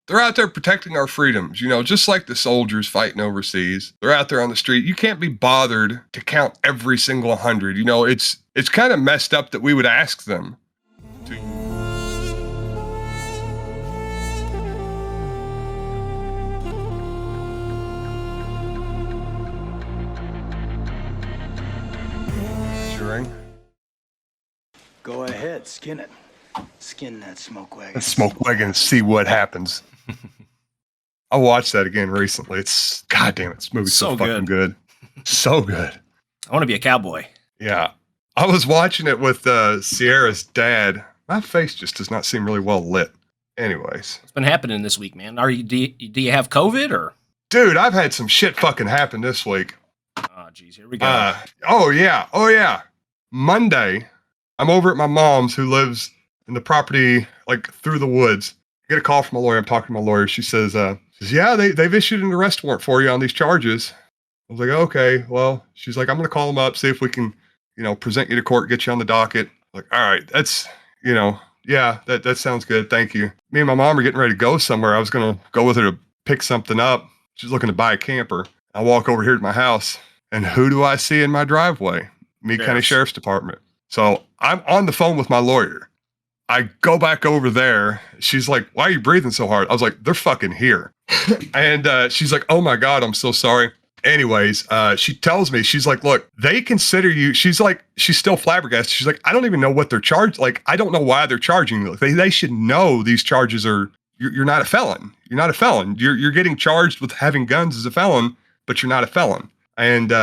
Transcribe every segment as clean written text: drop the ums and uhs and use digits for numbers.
They're out there protecting our freedoms, just like the soldiers fighting overseas. They're out there on the street. You can't be bothered to count every single 100. It's kind of messed up that we would ask them to. Go ahead, skin it. Skin that smoke wagon. Smoke wagon and see what happens. I watched that again recently. It's goddamn, this movie's so fucking good. So good. I want to be a cowboy. Yeah. I was watching it with Sierra's dad. My face just does not seem really well lit. Anyways. What's been happening this week, man? Do you have COVID or? Dude, I've had some shit fucking happen this week. Oh, geez. Here we go. Oh, yeah. Monday, I'm over at my mom's who lives in the property, like through the woods. I get a call from a lawyer. I'm talking to my lawyer. She says, yeah, they've issued an arrest warrant for you on these charges. I was like, okay, well, she's like, I'm going to call them up, see if we can, present you to court, get you on the docket. I'm like, all right, that's, yeah, that sounds good. Thank you. Me and my mom are getting ready to go somewhere. I was going to go with her to pick something up. She's looking to buy a camper. I walk over here to my house, and who do I see in my driveway? Meade County Sheriff's Department. So I'm on the phone with my lawyer. I go back over there. She's like, why are you breathing so hard? I was like, they're fucking here. And she's like, oh my God, I'm so sorry. Anyways, she tells me, she's like, look, they consider you, she's still flabbergasted. She's like, I don't even know what they're charged. Like, I don't know why they're charging you. They should know these charges are, you're not a felon. You're not a felon. You're getting charged with having guns as a felon, but you're not a felon. And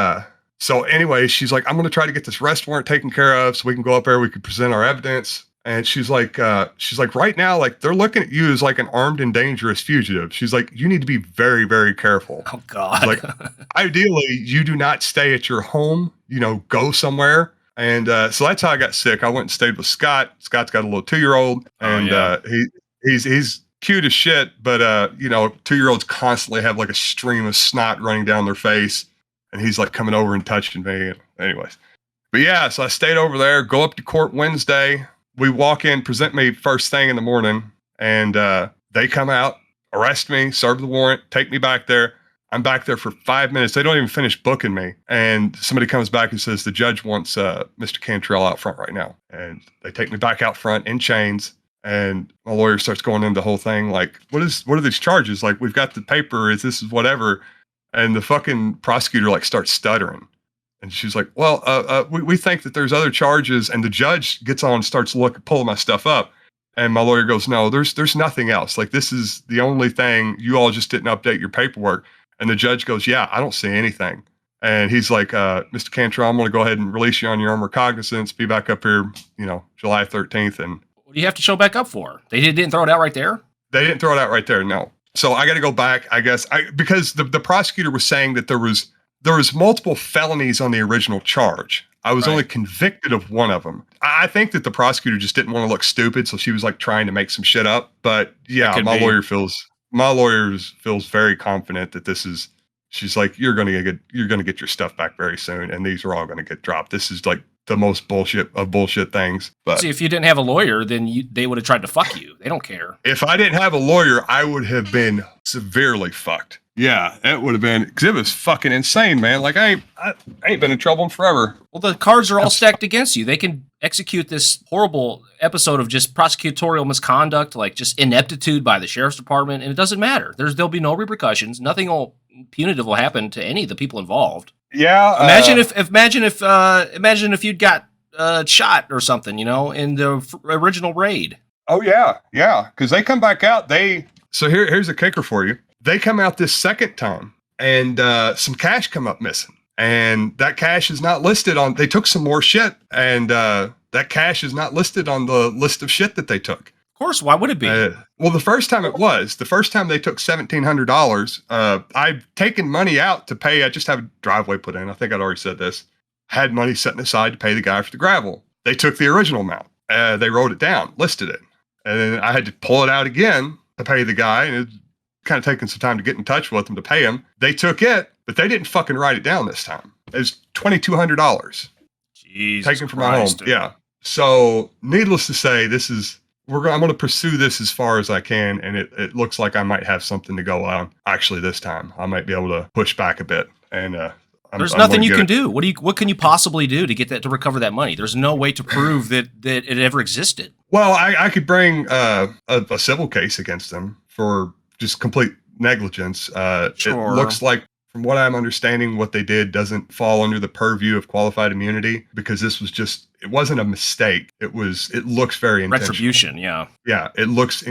so anyway, she's like, I'm going to try to get this arrest warrant taken care of so we can go up there, we can present our evidence. And she's like, right now, like, they're looking at you as like an armed and dangerous fugitive. She's like, you need to be very, very careful. Oh God. Like, ideally, you do not stay at your home, go somewhere. And so that's how I got sick. I went and stayed with Scott. Scott's got a little 2-year-old, and he's cute as shit, but 2-year-olds constantly have like a stream of snot running down their face, and he's like coming over and touching me. Anyways, but yeah, so I stayed over there, go up to court Wednesday. We walk in, present me first thing in the morning, and they come out, arrest me, serve the warrant, take me back there. I'm back there for 5 minutes. They don't even finish booking me. And somebody comes back and says, the judge wants Mr. Cantrell out front right now. And they take me back out front in chains. And my lawyer starts going into the whole thing like, what are these charges? Like, we've got the paper, this is whatever. And the fucking prosecutor like starts stuttering. And she's like, well, we think that there's other charges. And the judge gets on and starts pulling my stuff up. And my lawyer goes, no, there's nothing else. Like, this is the only thing. You all just didn't update your paperwork. And the judge goes, yeah, I don't see anything. And he's like, Mr. Cantrell, I'm going to go ahead and release you on your armed recognizance. Be back up here, July 13th. And what do you have to show back up for? They didn't throw it out right there? They didn't throw it out right there, no. So I got to go back, I guess, because the prosecutor was saying that there was multiple felonies on the original charge. I was only convicted of one of them. I think that the prosecutor just didn't want to look stupid, so she was like trying to make some shit up. But yeah, my lawyer feels very confident that this is. She's like, you're gonna get your stuff back very soon, and these are all gonna get dropped. This is like the most bullshit of bullshit things. But see, if you didn't have a lawyer, then they would have tried to fuck you. They don't care. If I didn't have a lawyer, I would have been severely fucked. Yeah, it would have been, because it was fucking insane, man. Like, I ain't been in trouble in forever. Well, the cards are all stacked against you. They can execute this horrible episode of just prosecutorial misconduct, like just ineptitude by the sheriff's department, and it doesn't matter. There'll be no repercussions. Nothing punitive will happen to any of the people involved. Yeah. Imagine if you'd got shot or something, in the original raid. Oh yeah, yeah. Because they come back out. So here's a kicker for you. They come out this second time, and some cash come up missing. And that cash is not listed on, they took some more shit, and that cash is not listed on the list of shit that they took. Of course, why would it be? Well, the first time it was. The first time they took $1,700. I've taken money out to pay, I just have a driveway put in. I think I'd already said this. Had money set aside to pay the guy for the gravel. They took the original amount. They wrote it down, listed it. And then I had to pull it out again to pay the guy, and it kind of taking some time to get in touch with them to pay him. They took it, but they didn't fucking write it down this time. It was $2,200 Jesus taken from my home. Dude. Yeah. So needless to say, this is I'm going to pursue this as far as I can, and it looks like I might have something to go on. Actually, this time I might be able to push back a bit, and there's nothing you can do. What can you possibly do to get that to recover that money? There's no way to prove that it ever existed. Well, I could bring a civil case against them for just complete negligence. Sure. It looks like, from what I'm understanding, what they did doesn't fall under the purview of qualified immunity, because this was just, it wasn't a mistake. It looks very intentional. Retribution, yeah. Yeah, it looks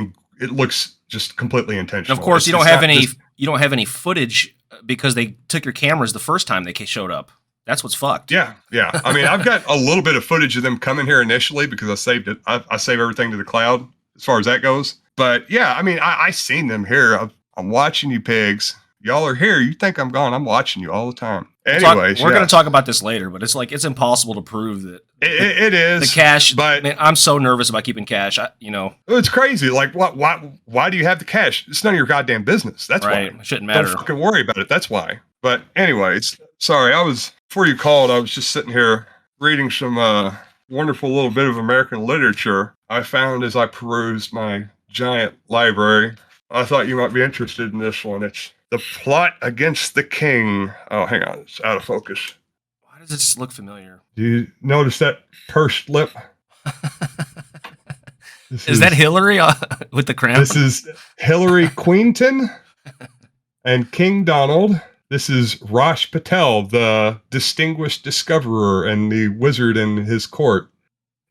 just completely intentional. And of course, you don't have any footage because they took your cameras the first time they showed up. That's what's fucked. Yeah. I mean, I've got a little bit of footage of them coming here initially because I saved it. I save everything to the cloud as far as that goes. But yeah, I mean, I seen them here. I'm watching you pigs. Y'all are here. You think I'm gone. I'm watching you all the time. Anyways, we're going to talk about this later, but it's impossible to prove that it is the cash. But man, I'm so nervous about keeping cash. It's crazy. Like, why do you have the cash? It's none of your goddamn business. That's right. Why. It shouldn't matter. Don't fucking worry about it. That's why. But anyways, sorry. Before you called, I was just sitting here reading some wonderful little bit of American literature I found as I perused my giant library. I thought you might be interested in this one. It's The Plot Against the King. Oh, hang on. It's out of focus. Why does this look familiar? Do you notice that pursed lip? Is that Hillary with the crown? This is Hillary Queenton and King Donald. This is Raj Patel, the distinguished discoverer and the wizard in his court.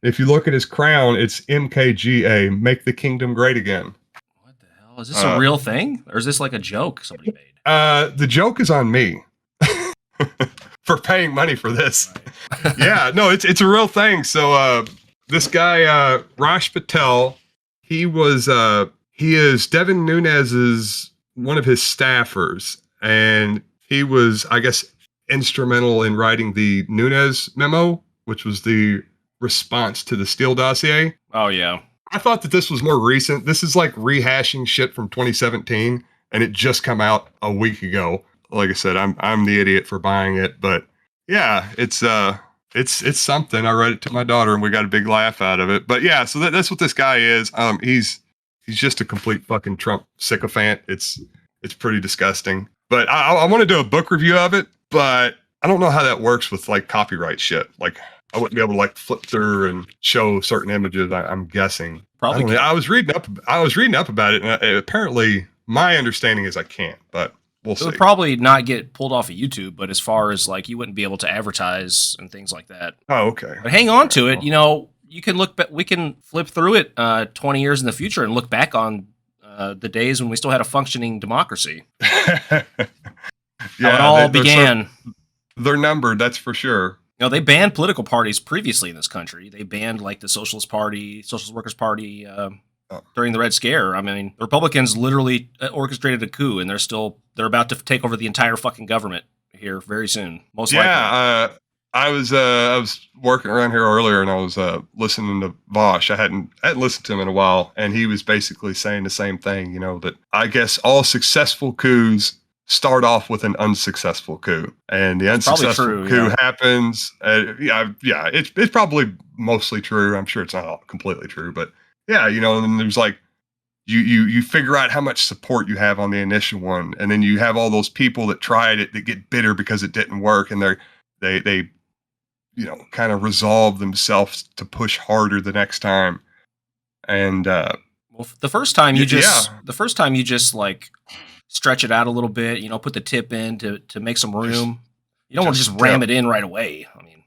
If you look at his crown, it's MKGA, Make the Kingdom Great Again. What the hell? Is this a real thing? Or is this like a joke somebody made? The joke is on me for paying money for this. Right. Yeah, no, it's a real thing. So this guy, Raj Patel, he is Devin Nunes's one of his staffers. And he was, I guess, instrumental in writing the Nunes memo, which was the response to the Steele dossier. Oh, yeah. I thought that this was more recent. This is like rehashing shit from 2017, and it just come out a week ago. Like I said, I'm the idiot for buying it, but yeah, it's something. I read it to my daughter, and we got a big laugh out of it. But yeah, so that's what this guy is. He's just a complete fucking Trump sycophant. It's pretty disgusting. But I want to do a book review of it, but I don't know how that works with like copyright shit. Like I wouldn't be able to like flip through and show certain images. I'm guessing. Probably. I was reading up about it, and apparently my understanding is I can't, but we'll see. It would probably not get pulled off of YouTube, but as far as like you wouldn't be able to advertise and things like that. Oh, okay. But hang on to it. You know, you can we can flip through it 20 years in the future and look back on the days when we still had a functioning democracy. Yeah, how it all began. They're numbered, that's for sure. You know, they banned political parties previously in this country. They banned like the Socialist Party, Socialist Workers Party during the Red Scare. I mean, the Republicans literally orchestrated a coup, and they're about to take over the entire fucking government here very soon. Most likely. Yeah, I was working around here earlier, and I was listening to Vosh. I hadn't listened to him in a while, and he was basically saying the same thing. You know, that I guess all successful coups start off with an unsuccessful coup, and the unsuccessful coup happens. It's probably mostly true. I'm sure it's not all completely true, but yeah, you know, and there's like you figure out how much support you have on the initial one, and then you have all those people that tried it that get bitter because it didn't work, and they you know, kind of resolve themselves to push harder the next time. And well, the first time you just like stretch it out a little bit, you know, put the tip in to make some room. You don't want to just ram it in right away. I mean,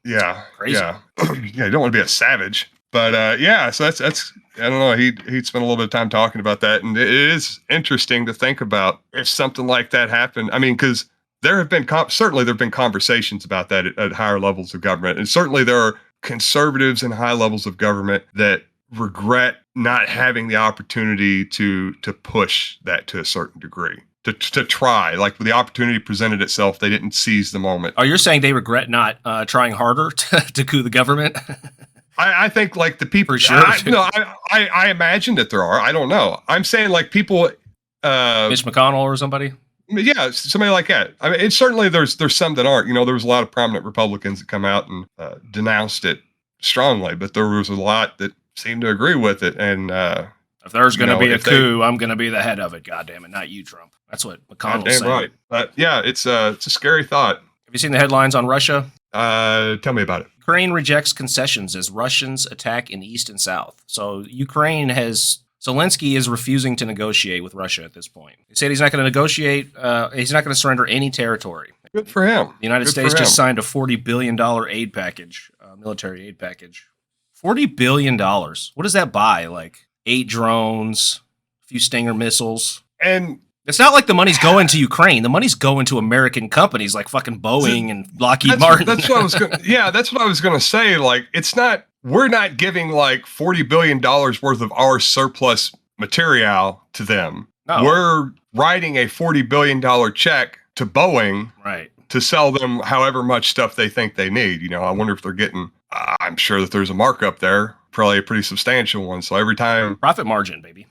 crazy. Yeah, you don't want to be a savage. But yeah, so that's I don't know. He'd spent a little bit of time talking about that, and it is interesting to think about if something like that happened. I mean, because there have been conversations about that at higher levels of government, and certainly there are conservatives in high levels of government that regret not having the opportunity to push that to a certain degree, to try. Like when the opportunity presented itself, they didn't seize the moment. Oh, you're saying they regret not trying harder to coup the government? I think like the people. For sure. I imagine that there are. I don't know. I'm saying like people. Mitch McConnell or somebody. Yeah, somebody like that. I mean, it's certainly there's some that aren't. You know, there was a lot of prominent Republicans that come out and denounced it strongly, but there was a lot that seem to agree with it. And if there's going to be a if coup, I'm going to be the head of it. God damn it, not you, Trump. That's what McConnell's saying. right. But yeah, it's a scary thought. Have you seen the headlines on Russia? Tell me about it. Ukraine rejects concessions as Russians attack in east and south. So Zelensky is refusing to negotiate with Russia at this point. He said he's not going to negotiate. He's not going to surrender any territory. Good for him. The United States just signed a $40 billion aid package, military aid package. $40 billion. What does that buy? Like 8 drones, a few Stinger missiles. And it's not like the money's going to Ukraine. The money's going to American companies like fucking Boeing and Lockheed Martin. That's what I was going. Yeah, that's what I was going to say. Like, it's not. We're not giving like $40 billion worth of our surplus material to them. No. We're writing a $40 billion check to Boeing, right, to sell them however much stuff they think they need. I wonder if they're getting. I'm sure that there's a markup there, probably a pretty substantial one. So every time profit margin, baby.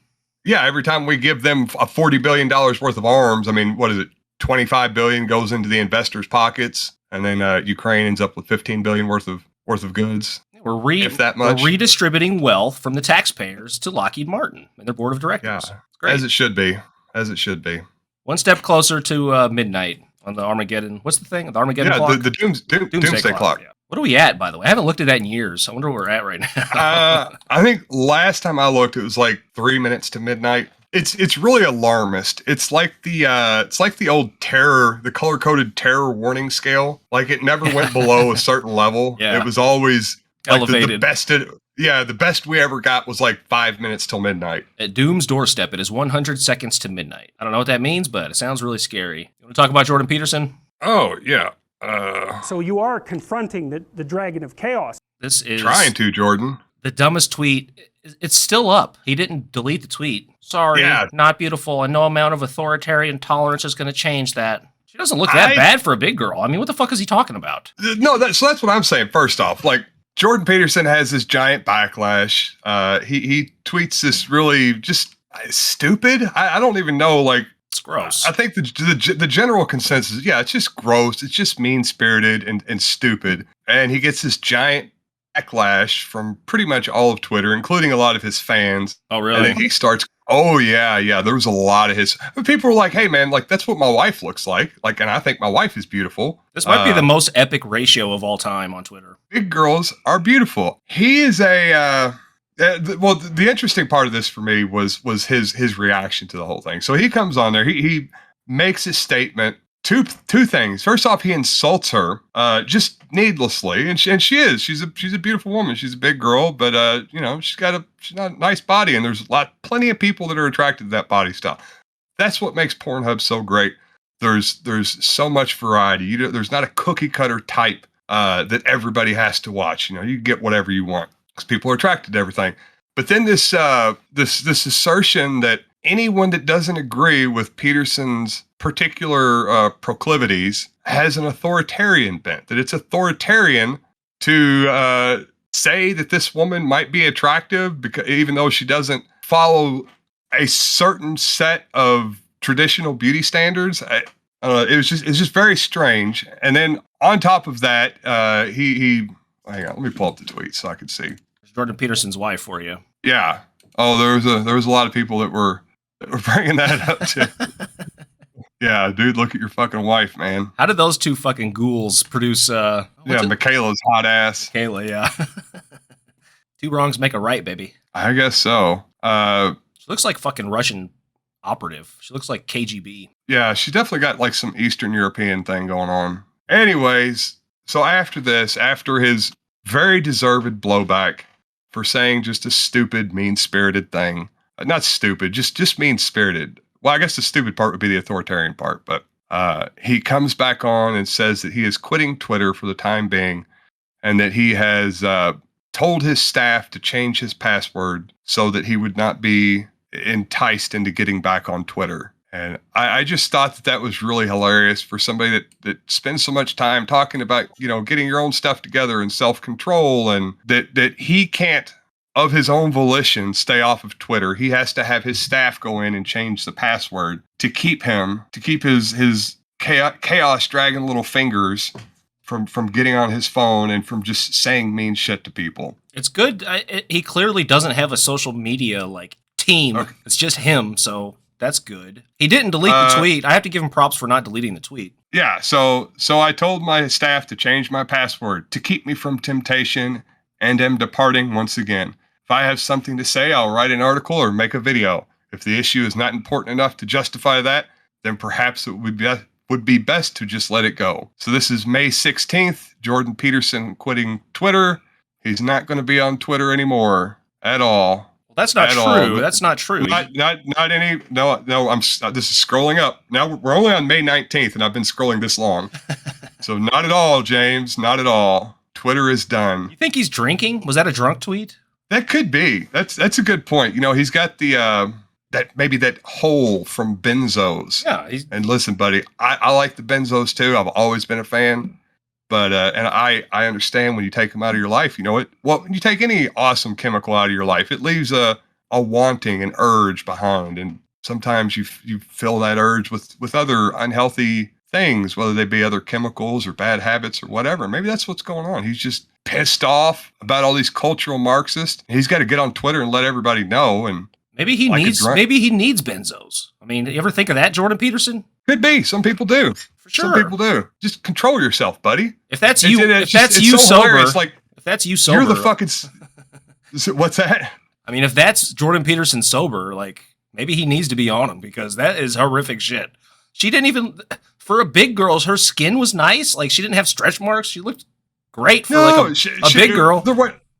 Yeah, every time we give them a $40 billion worth of arms, I mean, what is it? 25 billion goes into the investors' pockets, and then Ukraine ends up with 15 billion worth of goods. If that much. We're redistributing wealth from the taxpayers to Lockheed Martin and their board of directors. Yeah, as it should be. As it should be. One step closer to midnight on the Armageddon. What's the thing? The Armageddon clock? Yeah, the doomsday clock. Yeah. What are we at, by the way? I haven't looked at that in years. I wonder where we're at right now. I think last time I looked, it was like 3 minutes to midnight. It's really alarmist. It's like the old terror, the color-coded terror warning scale. Like, it never went below a certain level. Yeah. It was always like elevated. The best we ever got was like 5 minutes till midnight. At Doom's doorstep, it is 100 seconds to midnight. I don't know what that means, but it sounds really scary. You want to talk about Jordan Peterson? Oh, yeah. So you are confronting the dragon of chaos. This is trying to, Jordan. The dumbest tweet. It's still up. He didn't delete the tweet. Sorry, not beautiful, and no amount of authoritarian tolerance is going to change that. She doesn't look that bad for a big girl. I mean, what the fuck is he talking about? No, that's what I'm saying. First off, like, Jordan Peterson has this giant backlash. He tweets this really just stupid. I don't even know, like, it's gross. I think the general consensus, it's just gross. It's just mean-spirited and stupid. And he gets this giant backlash from pretty much all of Twitter, including a lot of his fans. Oh, really? And then he starts, oh, yeah. There was a lot of his... People were like, hey, man, like, that's what my wife looks like. Like, and I think my wife is beautiful. This might be the most epic ratio of all time on Twitter. Big girls are beautiful. He is a... the interesting part of this for me was his reaction to the whole thing. So he comes on there. He makes his statement. Two things. First off, he insults her just needlessly, and she's a beautiful woman. She's a big girl, but she's got a nice body, and there's plenty of people that are attracted to that body style. That's what makes Pornhub so great. There's so much variety. There's not a cookie cutter type that everybody has to watch. You get whatever you want, because people are attracted to everything. But then this assertion that anyone that doesn't agree with Peterson's particular proclivities has an authoritarian bent, that it's authoritarian to say that this woman might be attractive because even though she doesn't follow a certain set of traditional beauty standards. It's just very strange. And then on top of that, he hang on, let me pull up the tweet so I can see. Jordan Peterson's wife for you. Yeah. Oh, there was a lot of people that were bringing that up too. Yeah, dude, look at your fucking wife, man. How did those two fucking ghouls produce? Michaela's hot ass. Michaela, yeah. Two wrongs make a right, baby. I guess so. She looks like fucking Russian operative. She looks like KGB. Yeah, she definitely got like some Eastern European thing going on. Anyways, so after his very deserved blowback for saying just a stupid, mean-spirited thing. Not stupid, just mean-spirited. Well, I guess the stupid part would be the authoritarian part, but he comes back on and says that he is quitting Twitter for the time being and that he has told his staff to change his password so that he would not be enticed into getting back on Twitter. And I just thought that was really hilarious for somebody that spends so much time talking about, getting your own stuff together and self-control, and that he can't, of his own volition, stay off of Twitter. He has to have his staff go in and change the password to keep his chaos dragon little fingers from getting on his phone and from just saying mean shit to people. It's good. He clearly doesn't have a social media like team. Okay. It's just him, so that's good. He didn't delete the tweet. I have to give him props for not deleting the tweet. Yeah, so I told my staff to change my password to keep me from temptation and am departing once again. If I have something to say, I'll write an article or make a video. If the issue is not important enough to justify that, then perhaps it would be best to just let it go. So this is May 16th, Jordan Peterson quitting Twitter. He's not going to be on Twitter anymore at all. Well, that's not true. That's not true. Not any. No. This is scrolling up. Now we're only on May 19th, and I've been scrolling this long. So not at all, James. Not at all. Twitter is done. You think he's drinking? Was that a drunk tweet? That could be. That's a good point. You know, he's got the that hole from benzos. Yeah. And listen, buddy, I like the benzos too. I've always been a fan. But and I understand when you take them out of your life, you know it. Well, when you take any awesome chemical out of your life, it leaves a wanting, an urge behind, and sometimes you fill that urge with other unhealthy things, whether they be other chemicals or bad habits or whatever. Maybe that's what's going on. He's just pissed off about all these cultural Marxists. He's got to get on Twitter and let everybody know. And maybe he needs benzos. I mean, you ever think of that, Jordan Peterson? Could be. Some people do. For sure. Some people do. Just control yourself, buddy. If that's you, if that's you sober, you're the fucking. What's that? I mean, if that's Jordan Peterson sober, like maybe he needs to be on him because that is horrific shit. She didn't even, for a big girl, her skin was nice. Like she didn't have stretch marks. She looked great for a big girl.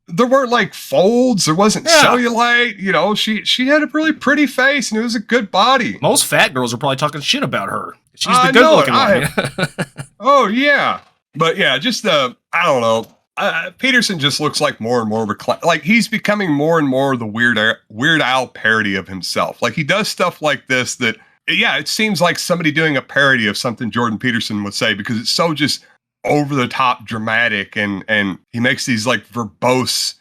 There weren't like folds. There wasn't cellulite. You know, she had a really pretty face and it was a good body. Most fat girls are probably talking shit about her. She's the good looking one. Oh yeah, but yeah, just I don't know. Peterson just looks like more and more of a like he's becoming more and more the Weird Al parody of himself. Like he does stuff like this that it seems like somebody doing a parody of something Jordan Peterson would say because it's so just over the top dramatic and he makes these like verbose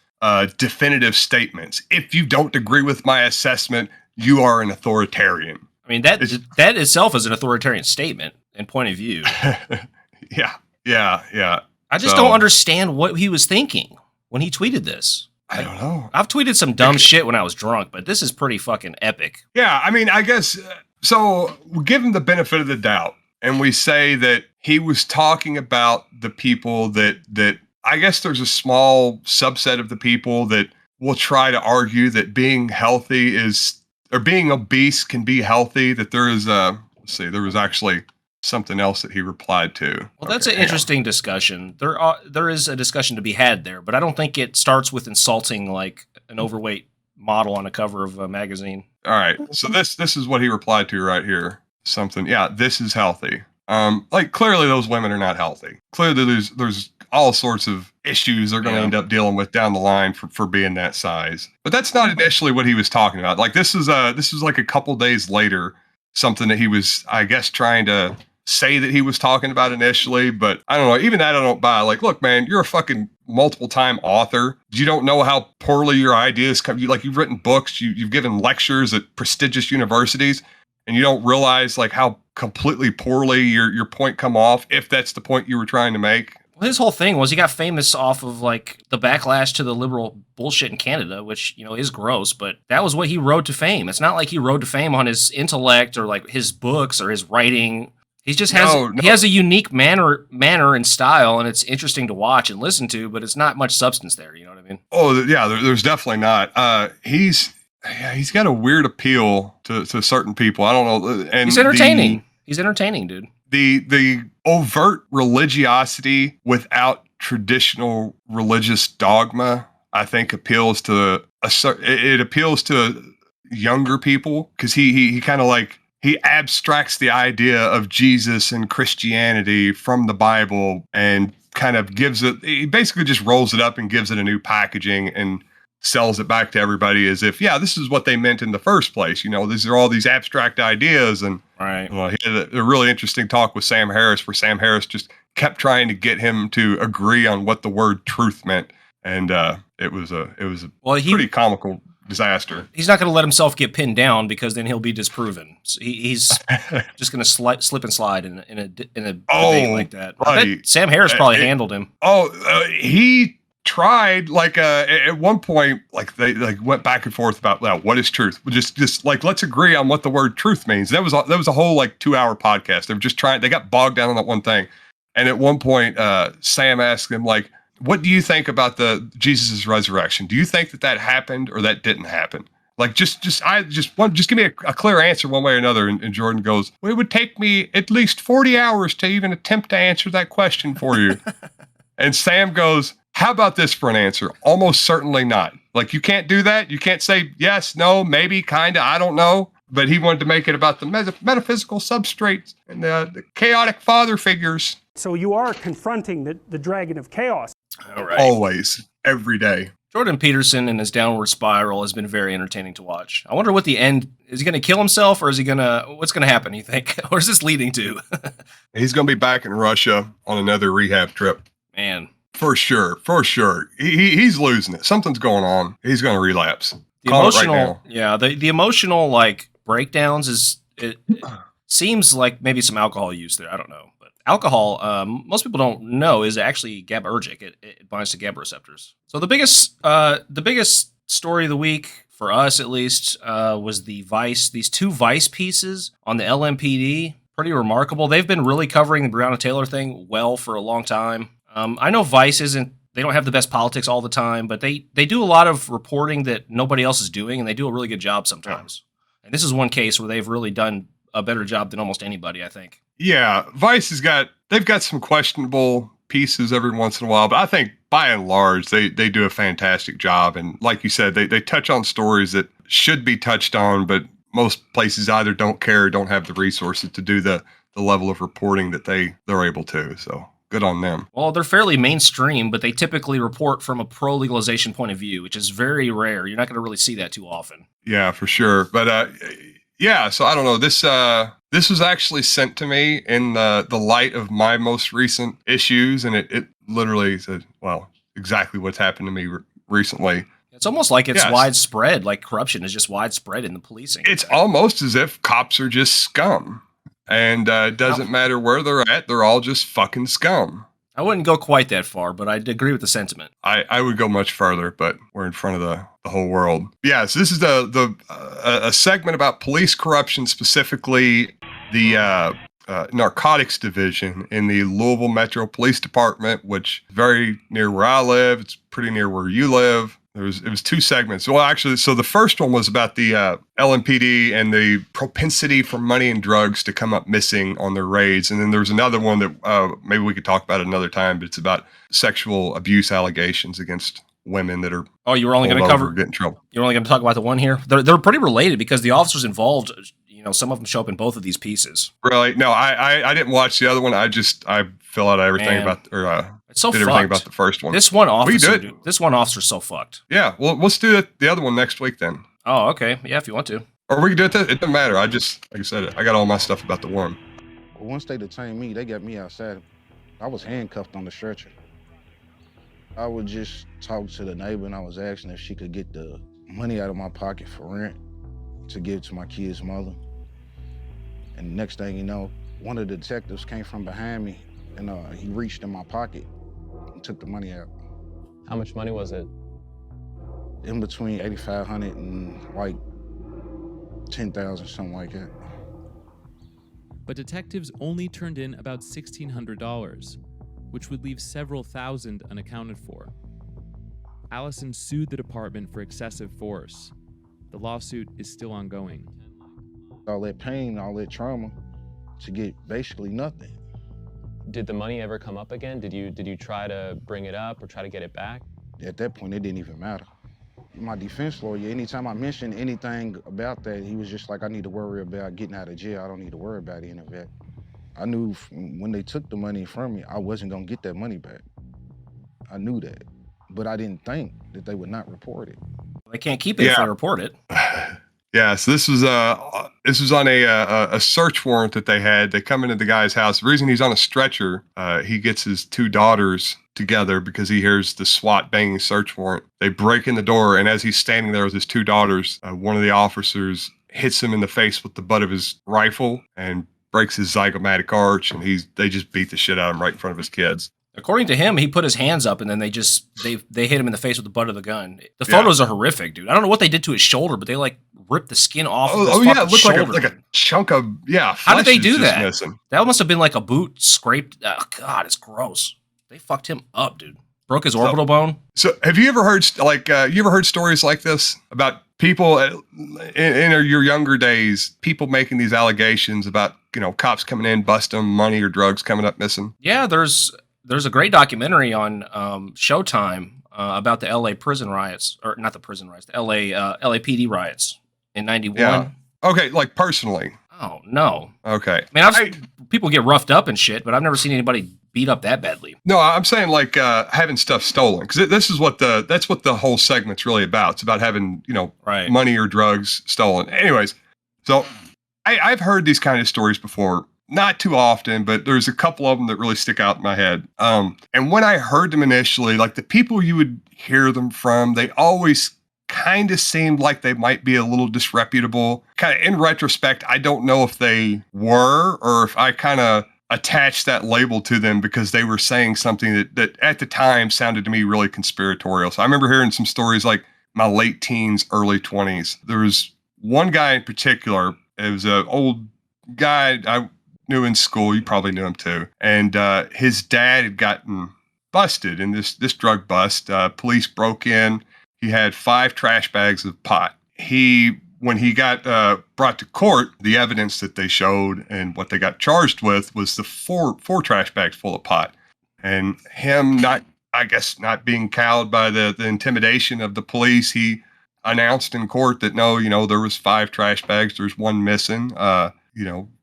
definitive statements. If you don't agree with my assessment, you are an authoritarian. I mean, that itself is an authoritarian statement and point of view. Yeah. I just don't understand what he was thinking when he tweeted this. I don't know. I've tweeted some dumb shit when I was drunk, but this is pretty fucking epic. Yeah, I mean, I guess, so we give him the benefit of the doubt, and we say that he was talking about the people that I guess there's a small subset of the people that will try to argue that being healthy or being obese can be healthy, that there is there was actually something else that he replied to. Well, that's an interesting discussion. There is a discussion to be had there, but I don't think it starts with insulting like an overweight model on a cover of a magazine. All right. So this is what he replied to right here. Something. Yeah, this is healthy. Like clearly those women are not healthy. Clearly there's all sorts of issues they're going to end up dealing with down the line for being that size. But that's not initially what he was talking about. Like this was like a couple days later, something that he was, I guess, trying to say that he was talking about initially, but I don't know. Even that I don't buy. Like, look, man, you're a fucking multiple time author. You don't know how poorly your ideas come. You've written books, you've given lectures at prestigious universities, and you don't realize like how completely poorly your point come off, if that's the point you were trying to make. Well, his whole thing was he got famous off of like the backlash to the liberal bullshit in Canada, which, you know, is gross, but that was what he rode to fame. It's not like he rode to fame on his intellect or like his books or his writing. He just has he has a unique manner and style, and it's interesting to watch and listen to, but it's not much substance there. You know what I mean? Oh yeah, there's definitely not. He's got a weird appeal to certain people. I don't know. And he's entertaining. He's entertaining, dude. The overt religiosity without traditional religious dogma, I think, appeals to younger people because he kind of like. He abstracts the idea of Jesus and Christianity from the Bible and kind of he basically just rolls it up and gives it a new packaging and sells it back to everybody as if, yeah, this is what they meant in the first place. You know, these are all these abstract ideas. And right. He had a really interesting talk with Sam Harris where Sam Harris just kept trying to get him to agree on what the word truth meant. And it was a pretty comical disaster. He's not going to let himself get pinned down because then he'll be disproven. So he's just going to slip and slide in a debate like that. I bet Sam Harris probably handled him. He tried at one point, like they went back and forth about what is truth. Just like let's agree on what the word truth means. That was a whole 2-hour podcast. They were just trying. They got bogged down on that one thing. And at one point, Sam asked him what do you think about the Jesus' resurrection? Do you think that happened or that didn't happen? Just give me a clear answer one way or another. And Jordan goes, well, it would take me at least 40 hours to even attempt to answer that question for you. And Sam goes, how about this for an answer? Almost certainly not. You can't do that. You can't say yes, no, maybe, kind of, I don't know. But he wanted to make it about the metaphysical substrates and the chaotic father figures. So you are confronting the dragon of chaos. All right. Always, every day. Jordan Peterson and his downward spiral has been very entertaining to watch. I wonder what the end is. He going to kill himself, or is he what's going to happen? You think, or is this leading to? He's going to be back in Russia on another rehab trip. Man, for sure. He's losing it. Something's going on. He's going to relapse. The emotional, the emotional breakdowns it seems like maybe some alcohol use there. I don't know. Alcohol, most people don't know, is actually GABAergic. It binds to GABA receptors. So the biggest story of the week, for us at least, was these 2 Vice pieces on the LMPD. Pretty remarkable. They've been really covering the Breonna Taylor thing well for a long time. I know Vice they don't have the best politics all the time, but they do a lot of reporting that nobody else is doing, and they do a really good job sometimes. Yeah. And this is one case where they've really done a better job than almost anybody, I think. Yeah, Vice they've got some questionable pieces every once in a while, but I think by and large they do a fantastic job. And like you said, they touch on stories that should be touched on, but most places either don't care or don't have the resources to do the level of reporting that they're able to. So good on them. Well, they're fairly mainstream, but they typically report from a pro-legalization point of view, which is very rare. You're not going to really see that too often. Yeah, for sure. But yeah, so I don't know. This was actually sent to me in the light of my most recent issues, and it literally said, well, exactly what's happened to me recently. It's almost like it's widespread, like corruption is just widespread in the policing. It's almost as if cops are just scum, and it doesn't matter where they're at, they're all just fucking scum. I wouldn't go quite that far, but I'd agree with the sentiment. I would go much further, but we're in front of the whole world. Yeah, so this is a segment about police corruption, specifically the narcotics division in the Louisville Metro Police Department, which is very near where I live. It's pretty near where you live. It was 2 segments. Well, actually, so the first one was about the LMPD and the propensity for money and drugs to come up missing on their raids. And then there was another one that maybe we could talk about another time, but it's about sexual abuse allegations against women that are you were only going to get in trouble. You're only going to talk about the one here? They're pretty related because the officers involved, some of them show up in both of these pieces. Really? No, I didn't watch the other one. I fill out everything about it's so did fucked. everything about the first one. This one officer's so fucked. Yeah, well, let's do the other one next week then. Oh, okay. Yeah, if you want to. Or we can do it. It doesn't matter. Like I said, I got all my stuff about the one. Well, once they detained me, they got me outside. I was handcuffed on the stretcher. I would just talk to the neighbor, and I was asking if she could get the money out of my pocket for rent to give to my kid's mother. And the next thing you know, one of the detectives came from behind me, and he reached in my pocket and took the money out. How much money was it? In between $8,500 and like $10,000, something like that. But detectives only turned in about $1,600, which would leave several thousand unaccounted for. Allison sued the department for excessive force. The lawsuit is still ongoing. All that pain, all that trauma, to get basically nothing. Did the money ever come up again? Did you try to bring it up or try to get it back? At that point, it didn't even matter. My defense lawyer, anytime I mentioned anything about that, he was just like, I need to worry about getting out of jail. I don't need to worry about any of that. I knew when they took the money from me, I wasn't gonna get that money back. I knew that, but I didn't think that they would not report it. They can't keep it if they report it. Yeah, so this was on a search warrant that they had. They come into the guy's house. The reason he's on a stretcher, he gets his two daughters together because he hears the SWAT banging search warrant. They break in the door, and as he's standing there with his two daughters, one of the officers hits him in the face with the butt of his rifle and breaks his zygomatic arch, and they just beat the shit out of him right in front of his kids. According to him, he put his hands up and then they hit him in the face with the butt of the gun. The photos are horrific, dude. I don't know what they did to his shoulder, but they like ripped the skin off of his fucking yeah, it looked shoulder. like a chunk of How did they do that? Missing. That must have been like a boot scraped. Oh, God, it's gross. They fucked him up, dude. Broke his orbital bone. So, have you ever heard you ever heard stories like this about people in your younger days? People making these allegations about cops coming in, busting them, money or drugs coming up missing. Yeah, there's a great documentary on Showtime about the L.A. prison riots, or not the prison riots, the LAPD riots in '91. Yeah. Okay, like personally. Oh no. Okay. I mean, people get roughed up and shit, but I've never seen anybody beat up that badly. No, I'm saying like having stuff stolen, because this is that's what the whole segment's really about. It's about having right. money or drugs stolen. Anyways, so I've heard these kind of stories before. Not too often, but there's a couple of them that really stick out in my head. And when I heard them initially, like the people you would hear them from, they always kind of seemed like they might be a little disreputable. Kind of in retrospect, I don't know if they were or if I kind of attached that label to them because they were saying something that at the time sounded to me really conspiratorial. So I remember hearing some stories like my late teens, early 20s. There was one guy in particular. It was an old guy I knew in school. You probably knew him too. And his dad had gotten busted in this drug bust. Police broke in. He had 5 trash bags of pot. When he got brought to court, the evidence that they showed and what they got charged with was the four trash bags full of pot. And him not being cowed by the intimidation of the police, he announced in court that no, there was 5 trash bags. There's one missing.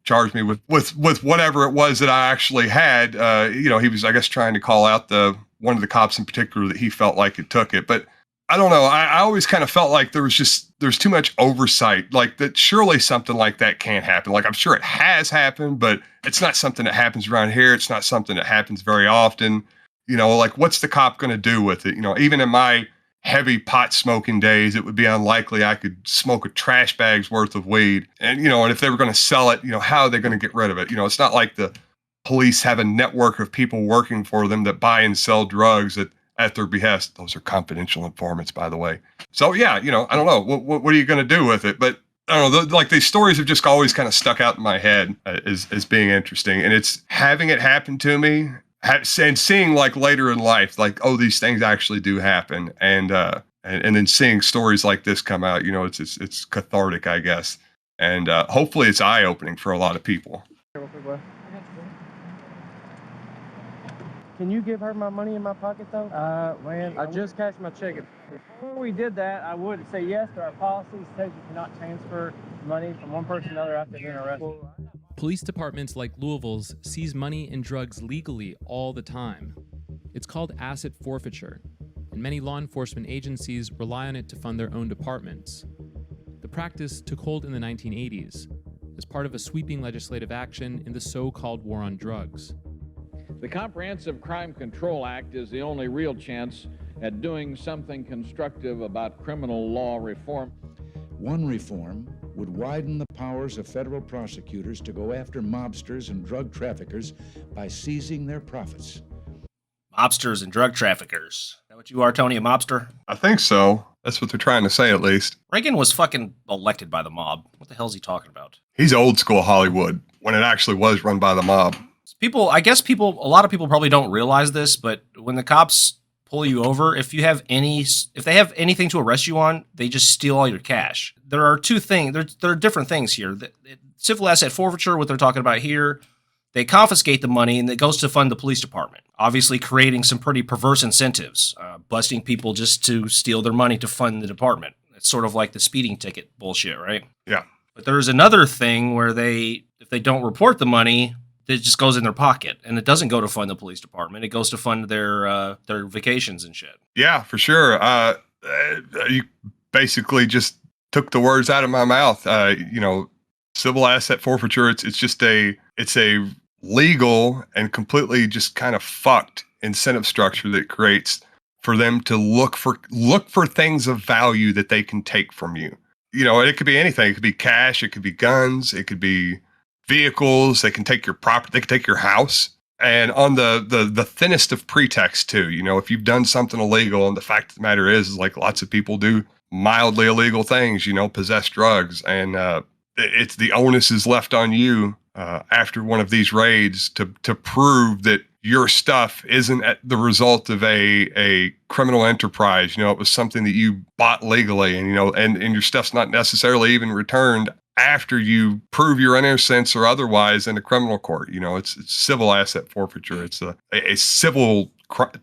Charged me with whatever it was that I actually had. He was, I guess, trying to call out one of the cops in particular that he felt like it took it. But I don't know. I always kind of felt like there's too much oversight. Like that, surely something like that can't happen. Like I'm sure it has happened, but it's not something that happens around here. It's not something that happens very often. Like what's the cop going to do with it? Even in my heavy pot smoking days, it would be unlikely I could smoke a trash bag's worth of weed. And, and if they were going to sell it, how are they going to get rid of it? It's not like the police have a network of people working for them that buy and sell drugs at their behest. Those are confidential informants, by the way. So yeah, I don't know. What are you going to do with it? But I don't know, like these stories have just always kind of stuck out in my head as being interesting. And it's having it happen to me and seeing like later in life, like, oh, these things actually do happen. And then seeing stories like this come out, it's cathartic, I guess. And hopefully it's eye-opening for a lot of people. Can you give her my money in my pocket, though? Man, I just cashed my check. Before we did that, I would say yes to our policy says you cannot transfer money from one person to another after being arrested. Police departments like Louisville's seize money and drugs legally all the time. It's called asset forfeiture, and many law enforcement agencies rely on it to fund their own departments. The practice took hold in the 1980s as part of a sweeping legislative action in the so-called war on drugs. The Comprehensive Crime Control Act is the only real chance at doing something constructive about criminal law reform. One reform would widen the powers of federal prosecutors to go after mobsters and drug traffickers by seizing their profits. Mobsters and drug traffickers. Is that what you are, Tony, a mobster? I think so. That's what they're trying to say, at least. Reagan was fucking elected by the mob. What the hell is he talking about? He's old school Hollywood when it actually was run by the mob. A lot of people probably don't realize this, but when the cops pull you over, if they have anything to arrest you on, they just steal all your cash. There are two things. There are different things here. Civil asset forfeiture, what they're talking about here, they confiscate the money and it goes to fund the police department, obviously creating some pretty perverse incentives, busting people just to steal their money to fund the department. It's sort of like the speeding ticket bullshit, right? Yeah. But there's another thing where if they don't report the money, it just goes in their pocket, and it doesn't go to fund the police department. It goes to fund their vacations and shit. Yeah, for sure. You basically just took the words out of my mouth. Civil asset forfeiture. It's just a legal and completely just kind of fucked incentive structure that creates for them to look for things of value that they can take from you. And it could be anything. It could be cash. It could be guns. It could be vehicles. They can take your property. They can take your house. And on the thinnest of pretext too. If you've done something illegal, and the fact of the matter is like lots of people do mildly illegal things. Possess drugs, and it's the onus is left on you after one of these raids to prove that your stuff isn't the result of a criminal enterprise. It was something that you bought legally, and and your stuff's not necessarily even returned after you prove your innocence or otherwise in a criminal court. It's civil asset forfeiture. It's a civil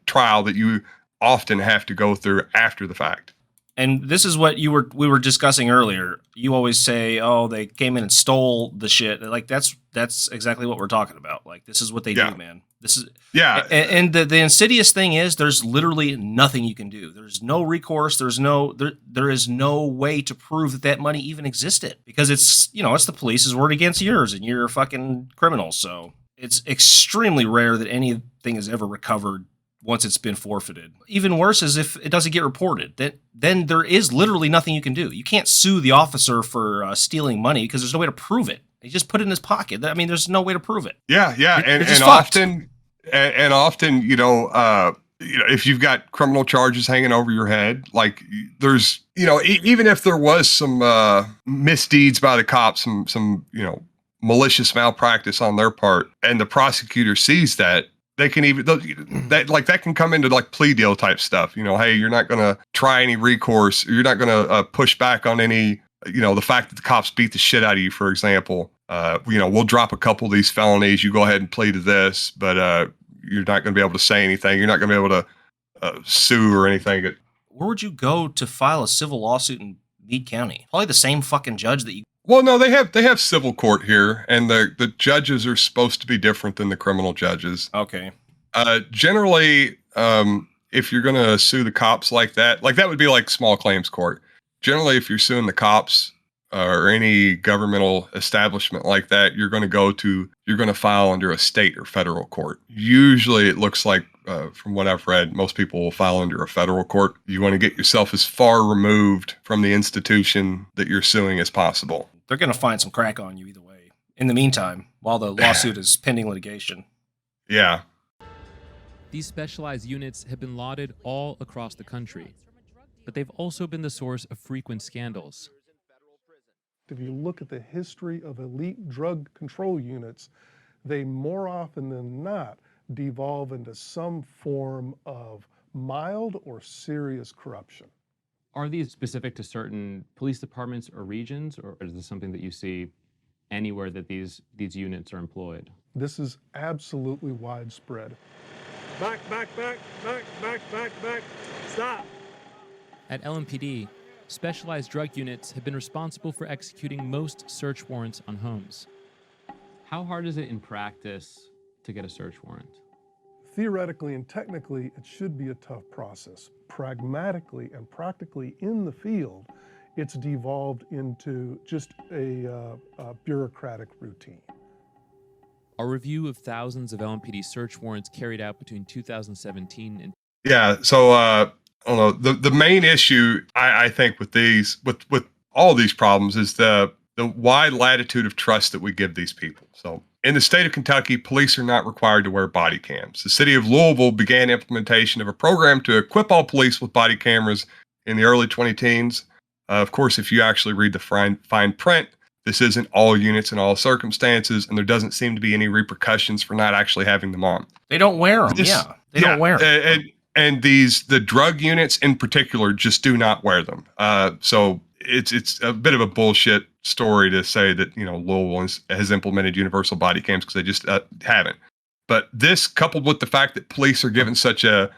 trial that you often have to go through after the fact. And this is what we were discussing earlier. You always say, "Oh, they came in and stole the shit." Like that's exactly what we're talking about. Like this is what they do, man. This is And the insidious thing is, there's literally nothing you can do. There's no recourse. There is no way to prove that money even existed, because it's it's the police's word against yours, and you're a fucking criminal. So it's extremely rare that anything is ever recovered once it's been forfeited. Even worse is if it doesn't get reported. Then there is literally nothing you can do. You can't sue the officer for stealing money because there's no way to prove it. He just put it in his pocket. I mean, there's no way to prove it. Yeah, and often, if you've got criminal charges hanging over your head, like there's, even if there was some misdeeds by the cops, some malicious malpractice on their part, and the prosecutor sees that, they can that can come into like plea deal type stuff. Hey, you're not going to try any recourse. You're not going to push back on any, the fact that the cops beat the shit out of you, for example. We'll drop a couple of these felonies. You go ahead and plead to this, but you're not going to be able to say anything. You're not going to be able to sue or anything. Where would you go to file a civil lawsuit in Meade County? Probably the same fucking judge that you. Well, no, they have civil court here, and the judges are supposed to be different than the criminal judges. Okay. Generally, if you're going to sue the cops like that would be like small claims court. Generally, if you're suing the cops or any governmental establishment like that, you're going to file under a state or federal court. Usually, it looks like, from what I've read, most people will file under a federal court. You want to get yourself as far removed from the institution that you're suing as possible. They're going to find some crack on you either way. In the meantime, while the lawsuit is pending litigation. Yeah. These specialized units have been lauded all across the country, but they've also been the source of frequent scandals. If you look at the history of elite drug control units, they more often than not devolve into some form of mild or serious corruption. Are these specific to certain police departments or regions, or is this something that you see anywhere that these units are employed? This is absolutely widespread. Back. Stop. At LMPD, specialized drug units have been responsible for executing most search warrants on homes. How hard is it in practice to get a search warrant? Theoretically and technically, it should be a tough process. Pragmatically and practically in the field, it's devolved into just a bureaucratic routine. Our review of thousands of LMPD search warrants carried out between 2017 and... Yeah, so I don't know. The main issue I think with with all these problems is the wide latitude of trust that we give these people. So in the state of Kentucky, police are not required to wear body cams. The city of Louisville began implementation of a program to equip all police with body cameras in the early 2010s. Of course, if you actually read the fine print, this isn't all units in all circumstances, and there doesn't seem to be any repercussions for not actually having them on. They don't wear them. They don't wear them. And the drug units in particular just do not wear them. So it's a bit of a bullshit story to say that, Louisville has implemented universal body cams, because they just haven't. But this, coupled with the fact that police are given such a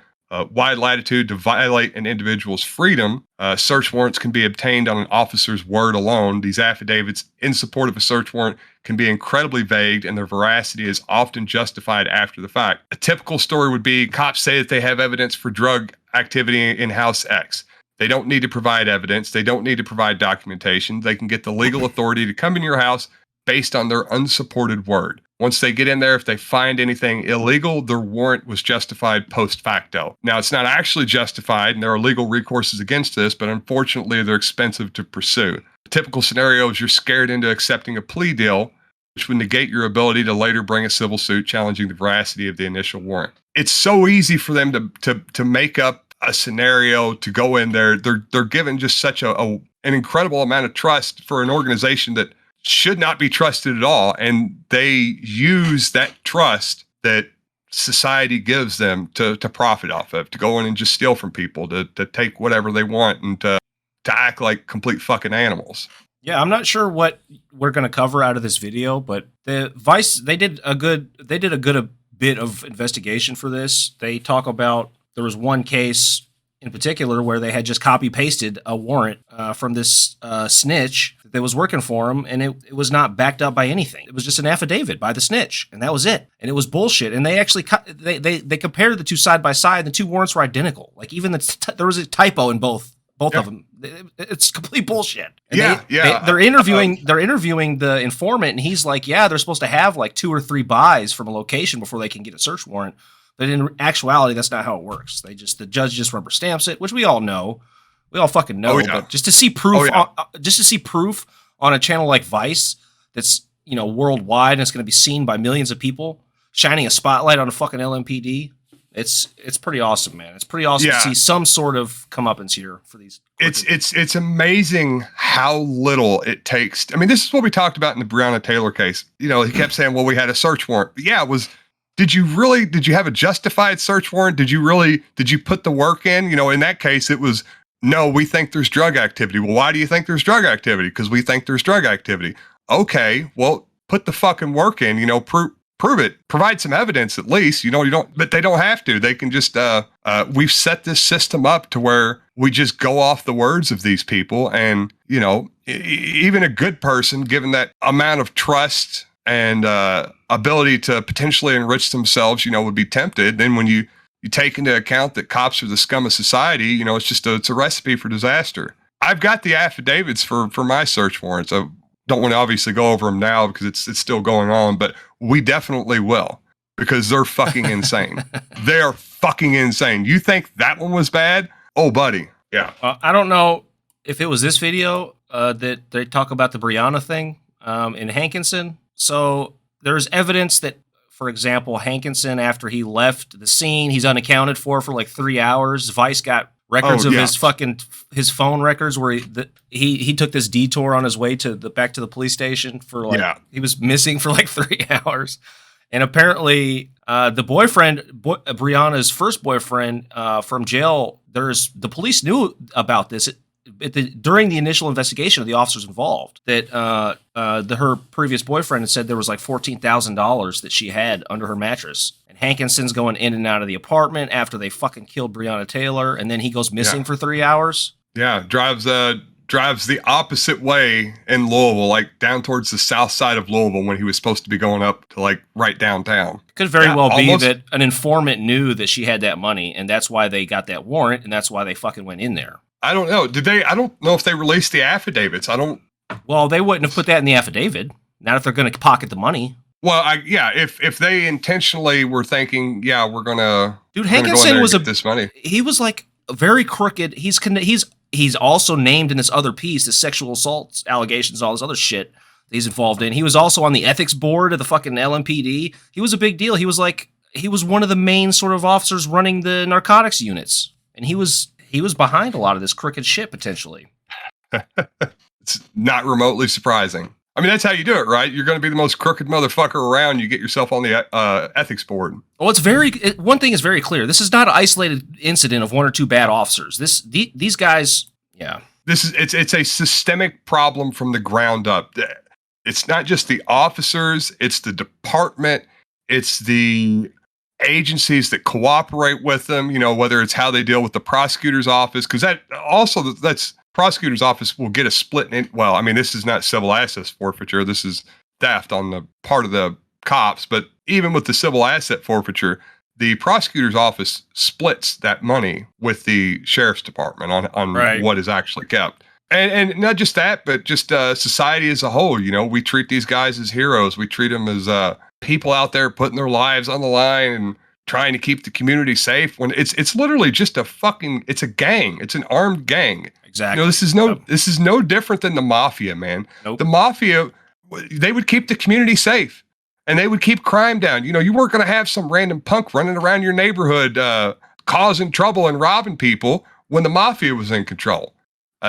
wide latitude to violate an individual's freedom, search warrants can be obtained on an officer's word alone. These affidavits in support of a search warrant can be incredibly vague, and their veracity is often justified after the fact. A typical story would be cops say that they have evidence for drug activity in House X. They don't need to provide evidence. They don't need to provide documentation. They can get the legal authority to come in your house based on their unsupported word. Once they get in there, if they find anything illegal, their warrant was justified post facto. Now, it's not actually justified, and there are legal recourses against this, but unfortunately, they're expensive to pursue. The typical scenario is you're scared into accepting a plea deal, which would negate your ability to later bring a civil suit challenging the veracity of the initial warrant. It's so easy for them to make up a scenario to go in there. They're given just such an incredible amount of trust for an organization that should not be trusted at all, and they use that trust that society gives them to profit off of, to go in and just steal from people, to take whatever they want, and to act like complete fucking animals. Yeah, I'm not sure what we're going to cover out of this video, but the Vice, they did a good bit of investigation for this. They talk about, there was one case in particular where they had just copy pasted a warrant from this snitch that was working for them, and it was not backed up by anything. It was just an affidavit by the snitch, and that was it. And it was bullshit. And they actually they compared the two side by side, and the two warrants were identical. Like even there was a typo in both of them. It's complete bullshit. And they're interviewing the informant, and he's like, yeah, they're supposed to have like 2 or 3 buys from a location before they can get a search warrant. But in actuality, that's not how it works. The judge just rubber stamps it, which we all know. We all fucking know. But just to see proof, on a channel like Vice, that's worldwide and it's going to be seen by millions of people, shining a spotlight on a fucking LMPD. It's pretty awesome, man. It's pretty awesome to see some sort of comeuppance here for these. It's amazing how little it takes. I mean, this is what we talked about in the Breonna Taylor case. He kept saying, well, we had a search warrant. But yeah, did you have a justified search warrant? Did you put the work in? In that case, it was, no, we think there's drug activity. Well, why do you think there's drug activity? Because we think there's drug activity. Okay, well, put the fucking work in, prove it, provide some evidence at least, but they don't have to. They can just, we've set this system up to where we just go off the words of these people. And, even a good person, given that amount of trust and ability to potentially enrich themselves, would be tempted. Then when you take into account that cops are the scum of society, it's a recipe for disaster. I've got the affidavits for my search warrants. I don't want to obviously go over them now because it's still going on, but we definitely will, because they're fucking insane. They are fucking insane. You think that one was bad? Oh, buddy. Yeah. I don't know if it was this video that they talk about the Breonna thing in Hankinson. So there's evidence that, for example, Hankinson, after he left the scene, he's unaccounted for like 3 hours. Vice got records of his phone records where he took this detour on his way back to the police station for he was missing for like 3 hours. And apparently the boyfriend, Breonna's first boyfriend from jail, the police knew about this during the initial investigation of the officers involved, that her previous boyfriend had said there was like $14,000 that she had under her mattress. And Hankinson's going in and out of the apartment after they fucking killed Breonna Taylor, and then he goes missing for 3 hours. Yeah, drives the opposite way in Louisville, like down towards the south side of Louisville, when he was supposed to be going up to like right downtown. Could very well be that an informant knew that she had that money, and that's why they got that warrant, and that's why they fucking went in there. I don't know. I don't know if they released the affidavits. Well, they wouldn't have put that in the affidavit. Not if they're going to pocket the money. Well, if they intentionally were thinking, we're gonna, dude, Hankinson was this money. He was like very crooked. He's also named in this other piece, the sexual assault allegations, all this other shit that he's involved in. He was also on the ethics board of the fucking LMPD. He was a big deal. He was one of the main sort of officers running the narcotics units, and he was behind a lot of this crooked shit potentially. It's not remotely surprising. I mean, that's how you do it, right? You're going to be the most crooked motherfucker around. You get yourself on the ethics board. Well, one thing is very clear. This is not an isolated incident of 1 or 2 bad officers. These guys, yeah. It's a systemic problem from the ground up. It's not just the officers. It's the department. It's the agencies that cooperate with them. Whether it's how they deal with the prosecutor's office, because that's prosecutor's office will get a split in. Well, I mean, this is not civil assets forfeiture. This is theft on the part of the cops. But even with the civil asset forfeiture, the prosecutor's office splits that money with the sheriff's department on Right. what is actually kept. And not just that, but just society as a whole. You know, we treat these guys as heroes. We treat them as people out there putting their lives on the line and trying to keep the community safe. When it's literally just it's a gang. It's an armed gang. Exactly. You know, this is no different than the mafia, man. Nope. The mafia, they would keep the community safe and they would keep crime down. You know, you weren't going to have some random punk running around your neighborhood causing trouble and robbing people when the mafia was in control.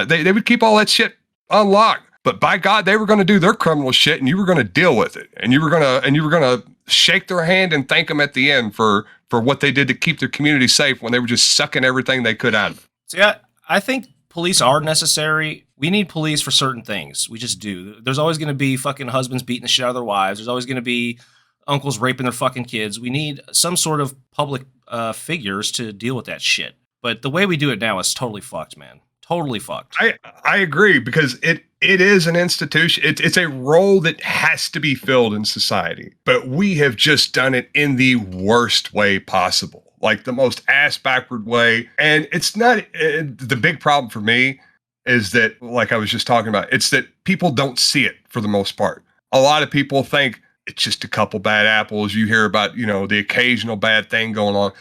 They would keep all that shit unlocked, but by God, they were going to do their criminal shit, and you were going to deal with it, and you were going to shake their hand and thank them at the end for what they did to keep their community safe when they were just sucking everything they could out of it. So yeah, I think police are necessary. We need police for certain things. We just do. There's always going to be fucking husbands beating the shit out of their wives. There's always going to be uncles raping their fucking kids. We need some sort of public figures to deal with that shit. But the way we do it now is totally fucked, man. Totally fucked. I agree, because it is an institution. It's a role that has to be filled in society, but we have just done it in the worst way possible, like the most ass backward way. And it's not the big problem for me is that, like I was just talking about, it's that people don't see it for the most part. A lot of people think it's just a couple bad apples. You hear about, you know, the occasional bad thing going on.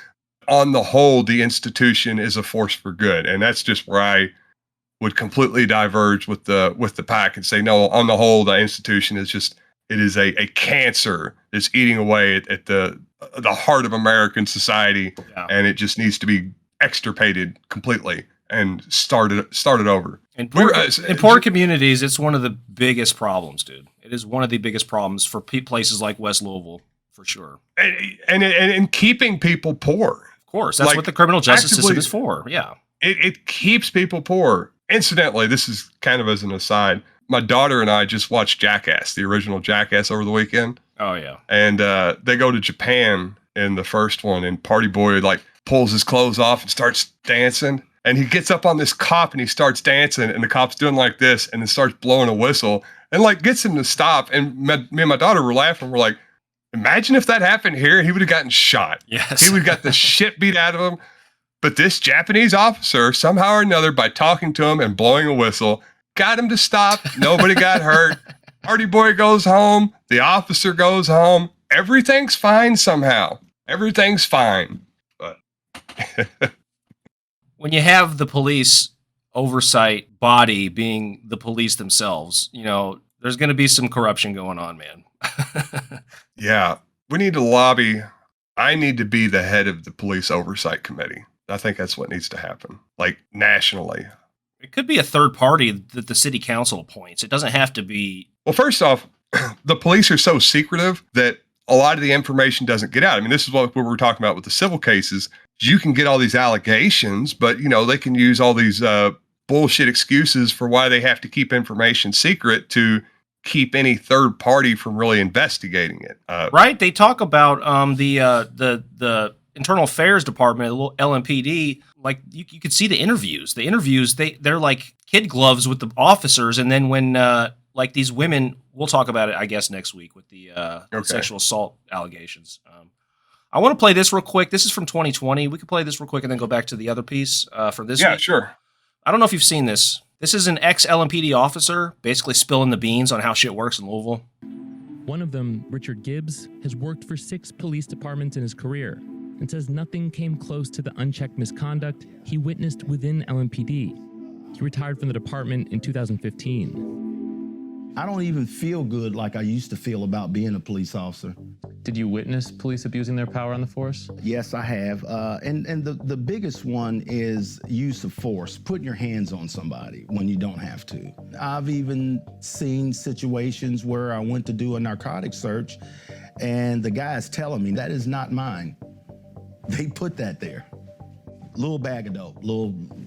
On the whole, the institution is a force for good. And that's just where I would completely diverge with the pack and say, no, on the whole, the institution is just, it is a cancer that's eating away at the heart of American society. Yeah. And it just needs to be extirpated completely and started over. In poor communities, it's one of the biggest problems, dude. It is one of the biggest problems for places like West Louisville, for sure. And keeping people poor. Of course, that's what the criminal justice system is for. Yeah. It keeps people poor. Incidentally, this is kind of as an aside, my daughter and I just watched Jackass, the original Jackass, over the weekend. Oh, yeah. And they go to Japan in the first one, and Party Boy like pulls his clothes off and starts dancing. And he gets up on this cop and he starts dancing, and the cop's doing like this and then starts blowing a whistle and like gets him to stop. And me and my daughter were laughing. We're like, imagine if that happened here, he would have gotten shot. Yes. He would have got the shit beat out of him. But this Japanese officer, somehow or another, by talking to him and blowing a whistle, got him to stop. Nobody got hurt. Party Boy goes home. The officer goes home. Everything's fine somehow. Everything's fine. But when you have the police oversight body being the police themselves, you know, there's going to be some corruption going on, man. Yeah. We need to lobby. I need to be the head of the police oversight committee. I think that's what needs to happen, like nationally. It could be a third party that the city council appoints. It doesn't have to be. Well, first off, the police are so secretive that a lot of the information doesn't get out. I mean, this is what we were talking about with the civil cases. You can get all these allegations, but, you know, they can use all these bullshit excuses for why they have to keep information secret to keep any third party from really investigating it. Right. They talk about the Internal Affairs Department, LMPD, like you could see the interviews. The interviews, they're like kid gloves with the officers. And then when like these women, we'll talk about it, I guess, next week with the sexual assault allegations. I want to play this real quick. This is from 2020. We could play this real quick and then go back to the other piece for this Yeah, week. sure. I don't know if you've seen this. This is an ex-LMPD officer basically spilling the beans on how shit works in Louisville. One of them, Richard Gibbs, has worked for 6 police departments in his career and says nothing came close to the unchecked misconduct he witnessed within LMPD. He retired from the department in 2015. I don't even feel good like I used to feel about being a police officer. Did you witness police abusing their power on the force? Yes, I have. And the biggest one is use of force, putting your hands on somebody when you don't have to. I've even seen situations where I went to do a narcotic search and the guy's telling me that is not mine. They put that there. Little bag of dope,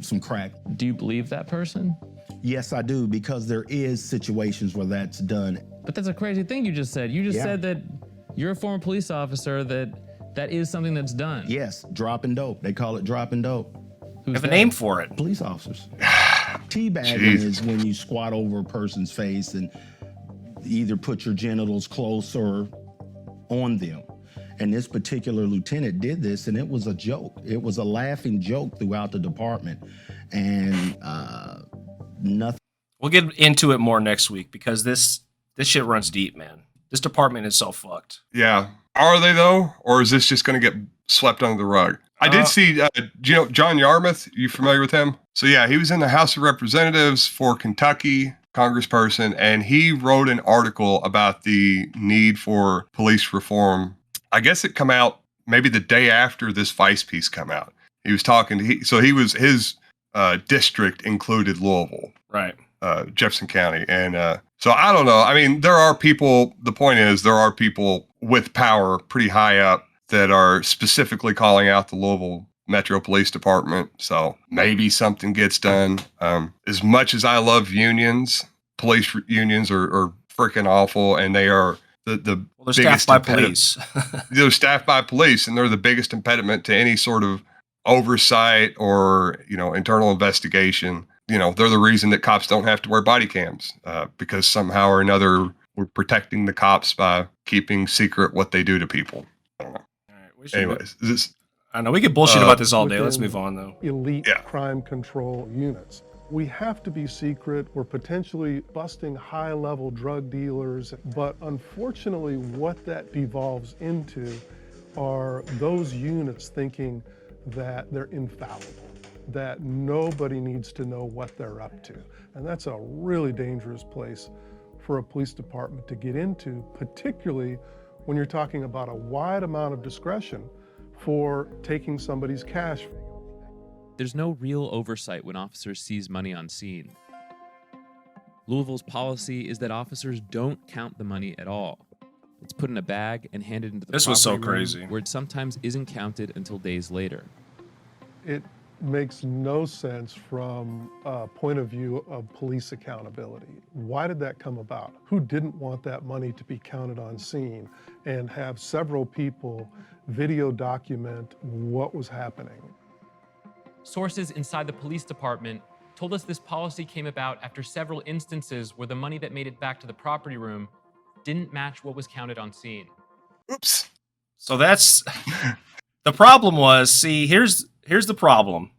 some crack. Do you believe that person? Yes, I do, because there is situations where that's done. But that's a crazy thing you just said. You just said that you're a former police officer, that is something that's done. Yes, dropping dope. They call it dropping dope. Who's have a name for it? Police officers. Teabagging is when you squat over a person's face and either put your genitals close or on them. And this particular lieutenant did this, and it was a joke. It was a laughing joke throughout the department. And nothing. We'll get into it more next week because this shit runs deep, man. This department is so fucked. Yeah. Are they, though? Or is this just going to get swept under the rug? I did see, John Yarmouth. You familiar with him? So, yeah, he was in the House of Representatives for Kentucky, congressperson, and he wrote an article about the need for police reform. I guess it come out maybe the day after this Vice piece come out. He was talking to, his district included Louisville. Right. Jefferson County. And so I don't know. I mean, the point is there are people with power pretty high up that are specifically calling out the Louisville Metro Police Department. So maybe something gets done. As much as I love unions, police unions are freaking awful, and they are they're staffed by police. They're staffed by police, and they're the biggest impediment to any sort of oversight or, internal investigation. They're the reason that cops don't have to wear body cams because somehow or another we're protecting the cops by keeping secret what they do to people. I don't know. All right, anyways, I know we could bullshit about this all day. Let's move on, though. Elite crime control units. We have to be secret. We're potentially busting high-level drug dealers, but unfortunately what that devolves into are those units thinking that they're infallible, that nobody needs to know what they're up to. And that's a really dangerous place for a police department to get into, particularly when you're talking about a wide amount of discretion for taking somebody's cash. There's no real oversight when officers seize money on scene. Louisville's policy is that officers don't count the money at all. It's put in a bag and handed into the This was so property room, crazy. where it sometimes isn't counted until days later. It makes no sense from a point of view of police accountability. Why did that come about? Who didn't want that money to be counted on scene and have several people video document what was happening? Sources inside the police department told us this policy came about after several instances where the money that made it back to the property room didn't match what was counted on scene. Oops. So that's the problem was, here's the problem.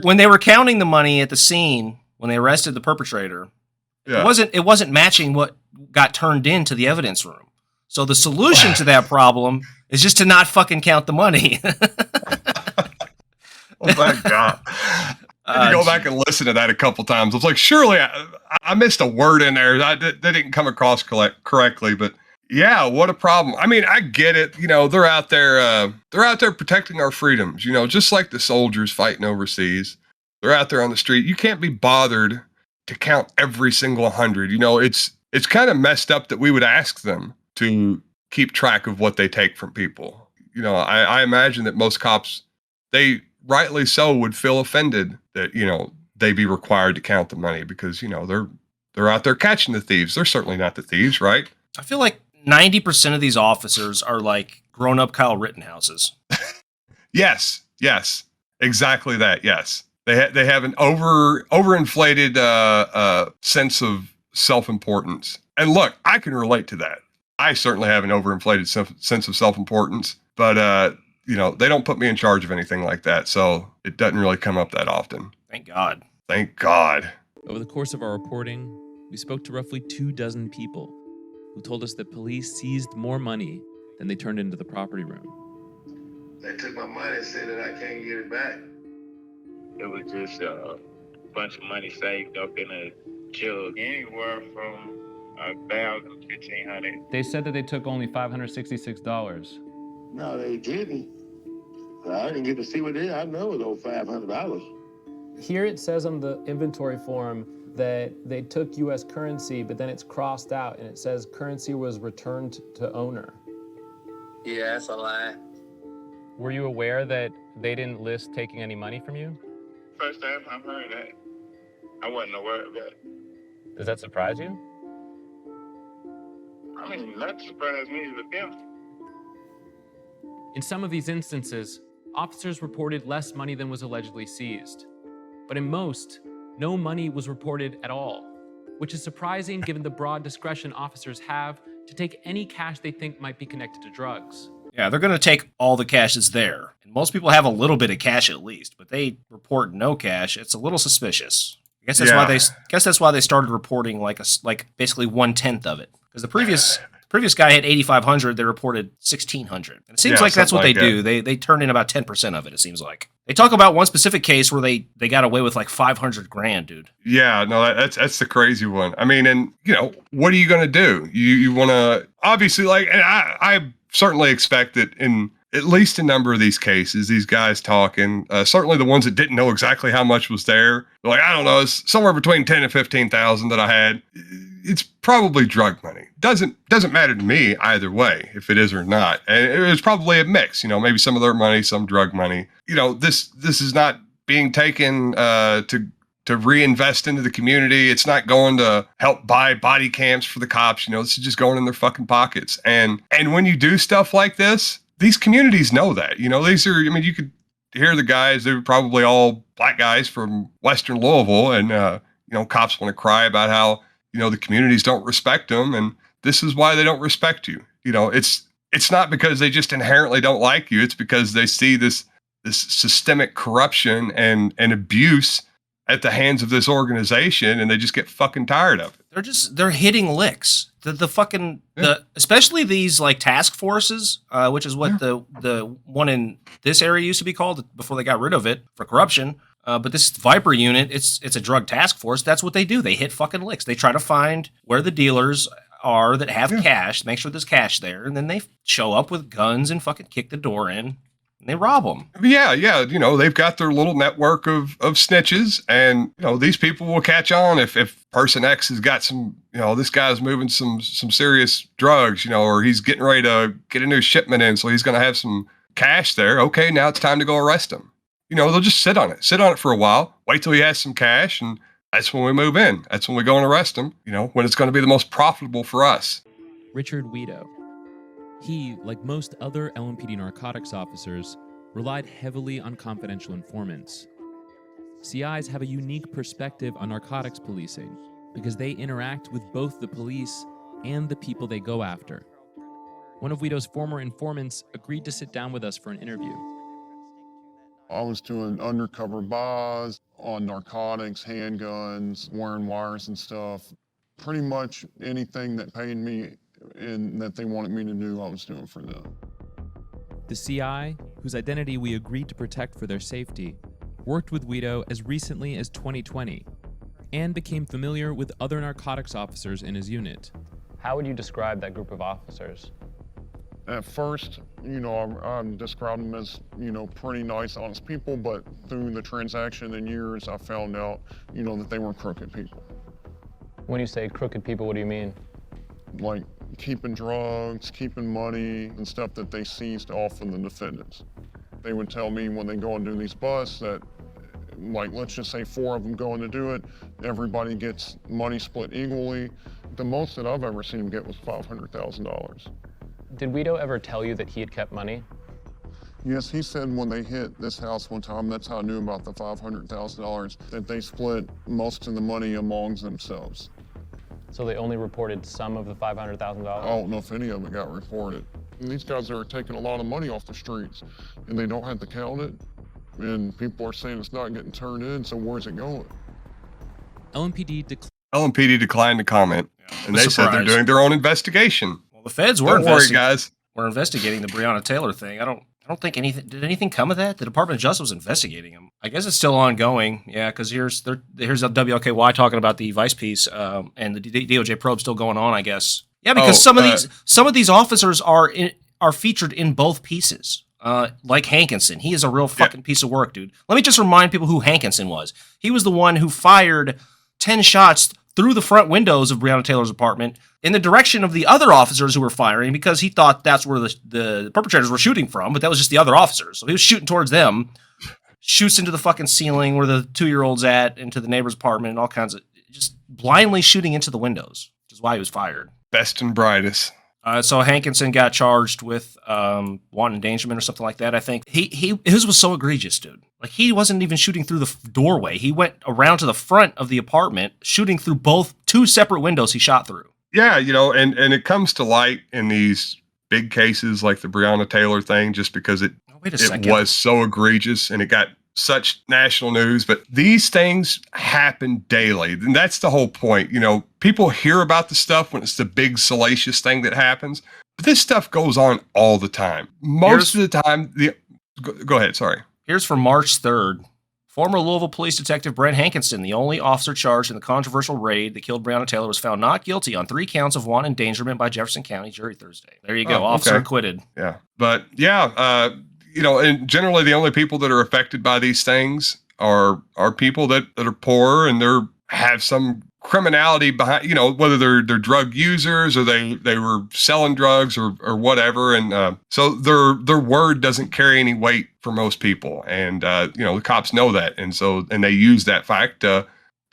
When they were counting the money at the scene, when they arrested the perpetrator, it wasn't matching what got turned into the evidence room. So the solution to that problem is just to not fucking count the money. Oh my God. I had to go back and listen to that a couple times. I was like, surely I missed a word in there. That didn't come across correctly, but yeah, what a problem. I mean, I get it. They're out there protecting our freedoms, just like the soldiers fighting overseas. They're out there on the street. You can't be bothered to count every single 100. It's kind of messed up that we would ask them to keep track of what they take from people. I imagine that most cops, they rightly so would feel offended that, they be required to count the money because, they're out there catching the thieves. They're certainly not the thieves, right? I feel like 90% of these officers are like grown-up Kyle Rittenhouses. Yes, exactly that. Yes, they have an overinflated sense of self-importance. And look, I can relate to that. I certainly have an overinflated sense of self-importance, but they don't put me in charge of anything like that, so it doesn't really come up that often. Thank God. Thank God. Over the course of our reporting, we spoke to roughly 24 people who told us that police seized more money than they turned into the property room. They took my money and said that I can't get it back. It was just a bunch of money saved up in a jug, anywhere from $1,000 to $1,500. They said that they took only $566. No, they didn't. I didn't get to see what it is. I know it was over $500. Here it says on the inventory form that they took U.S. currency, but then it's crossed out and it says currency was returned to owner. Yeah, that's a lie. Were you aware that they didn't list taking any money from you? First time I've heard that. I wasn't aware of that. Does that surprise you? I mean, that surprised me with them. In some of these instances, officers reported less money than was allegedly seized. But in most, no money was reported at all, which is surprising given the broad discretion officers have to take any cash they think might be connected to drugs. Yeah, they're going to take all the cash that's there. And most people have a little bit of cash at least, but they report no cash. It's a little suspicious. I guess that's why they started reporting like basically 1/10 of it. Because the previous guy had 8,500, they reported 1,600. And it seems like that's what they do. They turn in about 10% of it, it seems like. They talk about one specific case where they got away with like 500 grand, dude. Yeah, no, that's the crazy one. I mean, and what are you going to do? You want to obviously and I certainly expect that in at least a number of these cases, these guys talking, certainly the ones that didn't know exactly how much was there, they're like, I don't know, it's somewhere between 10 and 15,000 that I had. It's probably drug money. Doesn't matter to me either way, if it is or not. And it was probably a mix, maybe some of their money, some drug money. This is not being taken to reinvest into the community. It's not going to help buy body cams for the cops. This is just going in their fucking pockets. And when you do stuff like this, these communities know that. These are, you could hear the guys, they're probably all black guys from Western Louisville, and cops want to cry about how the communities don't respect them, and this is why they don't respect you. It's not because they just inherently don't like you. It's because they see this systemic corruption and abuse at the hands of this organization, and they just get fucking tired of it. They're hitting licks. Especially these like task forces, which is what the one in this area used to be called before they got rid of it for corruption. But this Viper unit, it's a drug task force. That's what they do. They hit fucking licks. They try to find where the dealers are that have cash, make sure there's cash there, and then they show up with guns and fucking kick the door in, and they rob them. Yeah. They've got their little network of snitches, and these people will catch on if person X has got some, this guy's moving some serious drugs, or he's getting ready to get a new shipment in, so he's going to have some cash there. Okay, now it's time to go arrest him. They'll just sit on it for a while, wait till he has some cash, and that's when we move in. That's when we go and arrest him, when it's going to be the most profitable for us. Richard Weedo. He, like most other LMPD narcotics officers, relied heavily on confidential informants. CIs have a unique perspective on narcotics policing because they interact with both the police and the people they go after. One of Weedo's former informants agreed to sit down with us for an interview. I was doing undercover buys on narcotics, handguns, wearing wires and stuff. Pretty much anything that paid me and that they wanted me to do, I was doing for them. The CI, whose identity we agreed to protect for their safety, worked with Weedo as recently as 2020 and became familiar with other narcotics officers in his unit. How would you describe that group of officers? At first, I described them as, pretty nice, honest people, but through the transaction and years, I found out, that they were crooked people. When you say crooked people, what do you mean? Like keeping drugs, keeping money, and stuff that they seized off of the defendants. They would tell me when they go and do these busts that, like, let's just say 4 of them going to do it, everybody gets money split equally. The most that I've ever seen them get was $500,000. Did Weedo ever tell you that he had kept money? Yes, he said when they hit this house one time, that's how I knew about the $500,000, that they split most of the money amongst themselves. So they only reported some of the $500,000? I don't know if any of it got reported. And these guys are taking a lot of money off the streets, and they don't have to count it, and people are saying it's not getting turned in, so where's it going? LMPD declined to comment, and they said they're doing their own investigation. Well, the feds were guys. We're investigating the Breonna Taylor thing. I don't think did anything come of that? The Department of Justice was investigating him. I guess it's still ongoing. Yeah, because here's a WLKY talking about the Vice piece, and the DOJ probe still going on, I guess. Yeah, because some of these officers are featured in both pieces. Like Hankinson. He is a real fucking piece of work, dude. Let me just remind people who Hankinson was. He was the one who fired 10 shots through the front windows of Breonna Taylor's apartment in the direction of the other officers who were firing, because he thought that's where the perpetrators were shooting from, but that was just the other officers. So he was shooting towards them, shoots into the fucking ceiling where the 2-year-old's at, into the neighbor's apartment, and all kinds of, just blindly shooting into the windows, which is why he was fired. Best and brightest. So Hankinson got charged with wanton endangerment or something like that, I think. His was so egregious, dude. Like, he wasn't even shooting through the doorway. He went around to the front of the apartment, shooting through 2 separate windows he shot through. Yeah, and it comes to light in these big cases like the Breonna Taylor thing, just because it Wait a second. was so egregious and it got such national news. But these things happen daily, and that's the whole point. People hear about the stuff when it's the big salacious thing that happens, but this stuff goes on all the time. Most of the time, go ahead. Sorry. Here's from March 3rd. Former Louisville Police Detective Brent Hankinson, the only officer charged in the controversial raid that killed Breonna Taylor, was found not guilty on 3 counts of wanton endangerment by Jefferson County jury Thursday. There you go. Officer acquitted. Yeah. But and generally the only people that are affected by these things are people that are poor and have some criminality behind, whether they're drug users or they were selling drugs or whatever. And so their word doesn't carry any weight for most people. And, the cops know that. And they use that fact to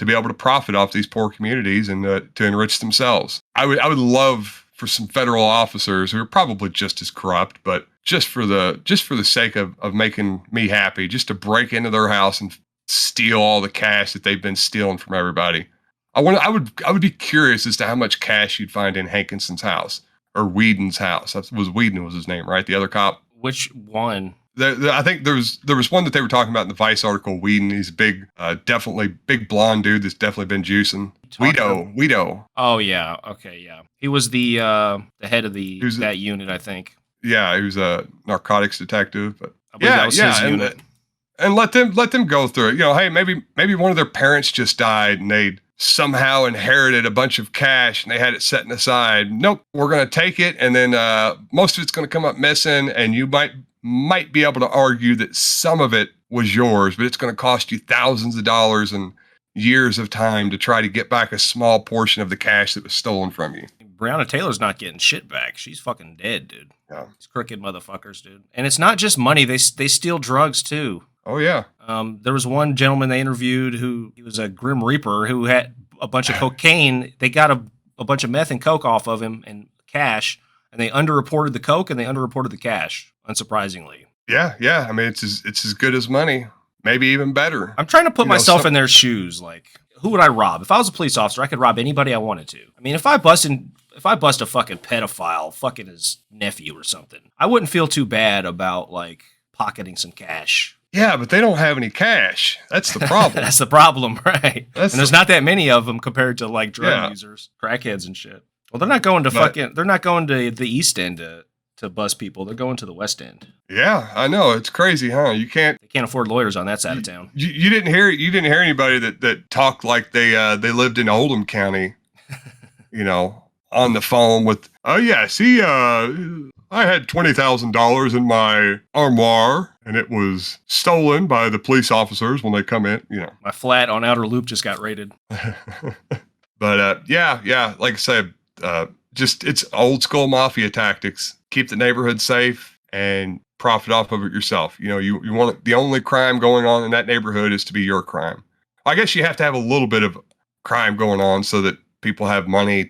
be able to profit off these poor communities and to enrich themselves. I would love for some federal officers who are probably just as corrupt, but just for the sake of making me happy, just to break into their house and steal all the cash that they've been stealing from everybody. I would be curious as to how much cash you'd find in Hankinson's house or Whedon's house. Whedon was his name, right? The other cop. Which one? I think there was one that they were talking about in the Vice article. Whedon, he's big, definitely big blonde dude that's definitely been juicing. Guido. Oh yeah, okay, yeah. He was the head of that unit, I think. Yeah, he was a narcotics detective. But I believe that was his unit. And let them go through it. Hey, maybe one of their parents just died and they'd somehow inherited a bunch of cash and they had it setting aside. Nope, we're going to take it, and then most of it's going to come up missing, and you might be able to argue that some of it was yours, but it's going to cost you thousands of dollars and years of time to try to get back a small portion of the cash that was stolen from you. Breonna Taylor's not getting shit back. She's fucking dead, dude. Yeah. These crooked motherfuckers, dude. And it's not just money. They steal drugs, too. Oh, yeah. There was one gentleman they interviewed he was a Grim Reaper who had a bunch of cocaine. They got a bunch of meth and coke off of him and cash, and they underreported the coke and they underreported the cash, unsurprisingly. Yeah. I mean, it's as good as money, maybe even better. I'm trying to put myself in their shoes. Like, who would I rob? If I was a police officer, I could rob anybody I wanted to. I mean, if I bust a fucking pedophile, fucking his nephew or something, I wouldn't feel too bad about like pocketing some cash. Yeah, but they don't have any cash. That's the problem. That's the problem, right? And there's not that many of them compared to like drug users, crackheads and shit. Well, they're not going to the East End to bust people. They're going to the West End. Yeah, I know. It's crazy, huh? They can't afford lawyers on that side of town. You didn't hear anybody that talked like they lived in Oldham County, on the phone with, oh yeah, see, I had $20,000 in my armoire and it was stolen by the police officers when they come in, My flat on Outer Loop just got raided. But yeah, like I said, just it's old school mafia tactics. Keep the neighborhood safe and profit off of it yourself. You want the only crime going on in that neighborhood is to be your crime. I guess you have to have a little bit of crime going on so that people have money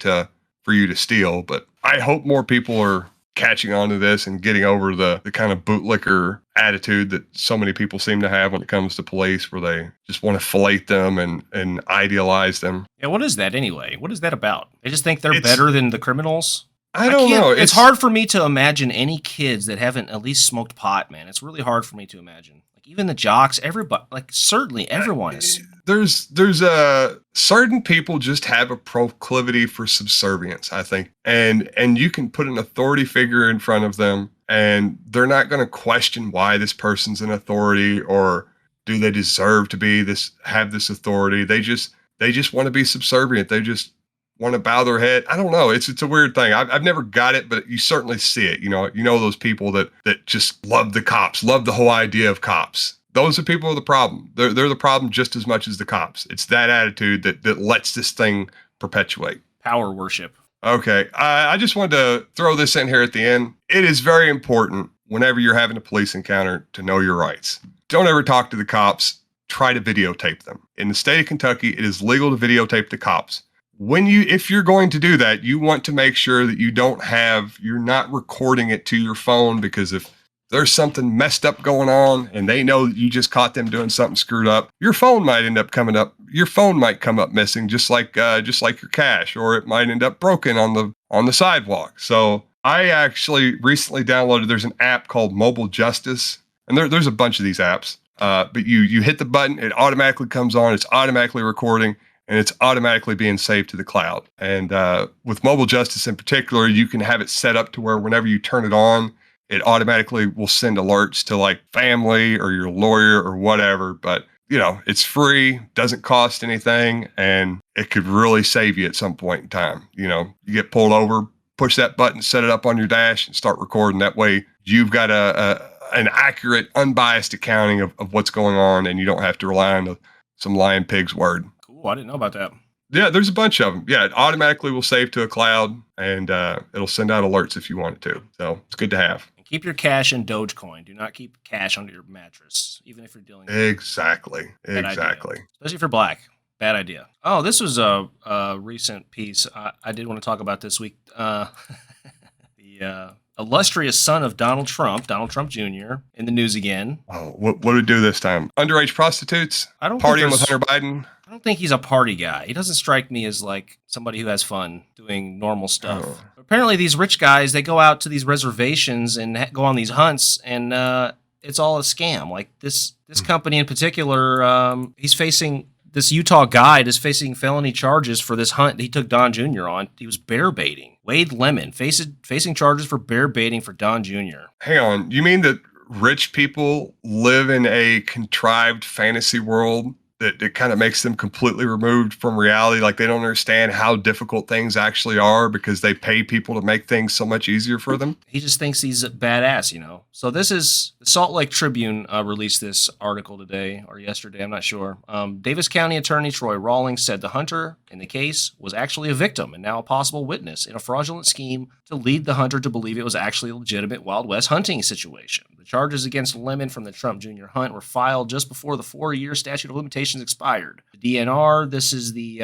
for you to steal. But I hope more people are catching on to this and getting over the kind of bootlicker attitude that so many people seem to have when it comes to police, where they just want to fillet them and idealize them. Yeah, what is that anyway? What is that about? They just think they're better than the criminals? I don't know. It's hard for me to imagine any kids that haven't at least smoked pot, man. It's really hard for me to imagine. Like even the jocks, everybody, like certainly everyone is. There's certain people just have a proclivity for subservience, I think. And you can put an authority figure in front of them and they're not going to question why this person's an authority or do they deserve to have this authority. They just want to be subservient. They just want to bow their head. I don't know. It's a weird thing. I've never got it, but you certainly see it. You know those people that just love the cops, love the whole idea of cops. Those are people who are the problem. They're the problem just as much as the cops. It's that attitude that lets this thing perpetuate. Power worship. Okay. I just wanted to throw this in here at the end. It is very important whenever you're having a police encounter to know your rights. Don't ever talk to the cops. Try to videotape them. In the state of Kentucky, it is legal to videotape the cops. If you're going to do that, you want to make sure that you're not recording it to your phone, because if there's something messed up going on and they know that you just caught them doing something screwed up, your phone might end up coming up your phone might come up missing, just like your cash, or it might end up broken on the sidewalk. So I actually recently downloaded. There's an app called Mobile Justice, and there's a bunch of these apps. But you hit the button, it automatically comes on. It's automatically recording, and it's automatically being saved to the cloud. And with Mobile Justice in particular, you can have it set up to where whenever you turn it on, it automatically will send alerts to like family or your lawyer or whatever. But it's free, doesn't cost anything, and it could really save you at some point in time. You get pulled over, push that button, set it up on your dash, and start recording. That way, you've got an accurate, unbiased accounting of what's going on, and you don't have to rely on some lying pig's word. Cool, I didn't know about that. Yeah, there's a bunch of them. Yeah, it automatically will save to a cloud, and it'll send out alerts if you want it to. So it's good to have. Keep your cash in Dogecoin. Do not keep cash under your mattress, even if you're dealing with Exactly. Especially if you're black. Bad idea. Oh, this was a recent piece I did want to talk about this week. The illustrious son of Donald Trump Jr., in the news again. Oh, what did he do this time? Underage prostitutes? Partying with Hunter Biden? I don't think he's a party guy. He doesn't strike me as like somebody who has fun doing normal stuff. Oh. Apparently, these rich guys, they go out to these reservations and go on these hunts, and it's all a scam. Like this company in particular, he's facing. This Utah guide is facing felony charges for this hunt he took Don Jr. on. He was bear baiting. Wade Lemon facing charges for bear baiting for Don Jr. Hang on. You mean that rich people live in a contrived fantasy world that it kind of makes them completely removed from reality? Like they don't understand how difficult things actually are because they pay people to make things so much easier for them? He just thinks he's a badass, So this is the Salt Lake Tribune released this article today or yesterday, I'm not sure. Davis County Attorney Troy Rawlings said the hunter in the case was actually a victim and now a possible witness in a fraudulent scheme to lead the hunter to believe it was actually a legitimate Wild West hunting situation. The charges against Lemon from the Trump Jr. hunt were filed just before the 4-year statute of limitations expired. The DNR, this is the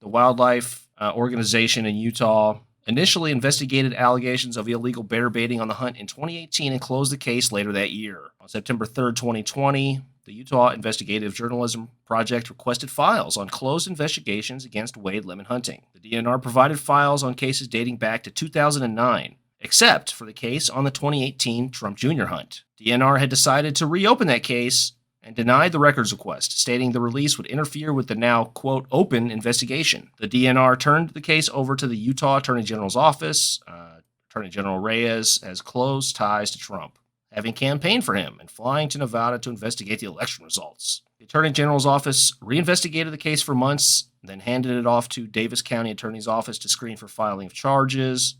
wildlife organization in Utah, initially investigated allegations of illegal bear baiting on the hunt in 2018 and closed the case later that year. On September 3rd, 2020, the Utah Investigative Journalism Project requested files on closed investigations against Wade Lemon hunting. The DNR provided files on cases dating back to 2009, except for the case on the 2018 Trump Jr. hunt. DNR had decided to reopen that case and denied the records request, stating the release would interfere with the now, quote, open investigation. The DNR turned the case over to the Utah Attorney General's office. Attorney General Reyes has close ties to Trump, having campaigned for him and flying to Nevada to investigate the election results. The Attorney General's office reinvestigated the case for months, then handed it off to Davis County Attorney's office to screen for filing of charges.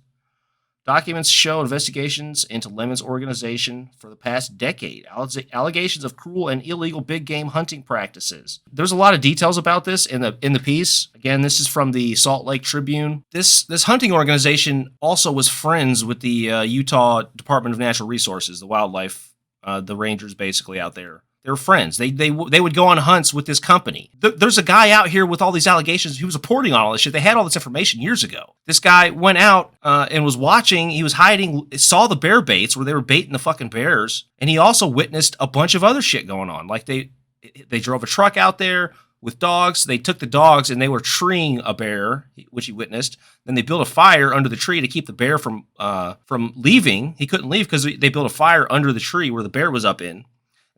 Documents show investigations into Lemon's organization for the past decade, allegations of cruel and illegal big game hunting practices. There's a lot of details about this in the piece. Again, this is from the Salt Lake Tribune. This hunting organization also was friends with the Utah Department of Natural Resources, the wildlife, the rangers basically out there. They were friends. They would go on hunts with this company. There's a guy out here with all these allegations who was reporting on all this shit. They had all this information years ago. This guy went out and was watching. He was hiding, saw the bear baits where they were baiting the fucking bears. And he also witnessed a bunch of other shit going on. Like they drove a truck out there with dogs. They took the dogs and they were treeing a bear, which he witnessed. Then they built a fire under the tree to keep the bear from leaving. He couldn't leave because they built a fire under the tree where the bear was up in.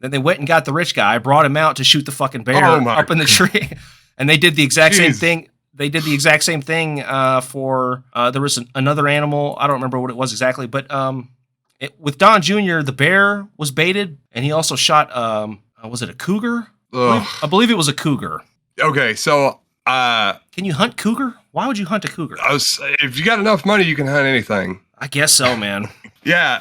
Then they went and got the rich guy, brought him out to shoot the fucking bear up in the tree. And they did the exact same thing. They did the exact same thing for, there was another animal. I don't remember what it was exactly. But with Don Jr., the bear was baited. And he also shot, was it a cougar? I believe it was a cougar. Okay, so... can you hunt cougar? Why would you hunt a cougar? If you got enough money, you can hunt anything. I guess so, man. Yeah,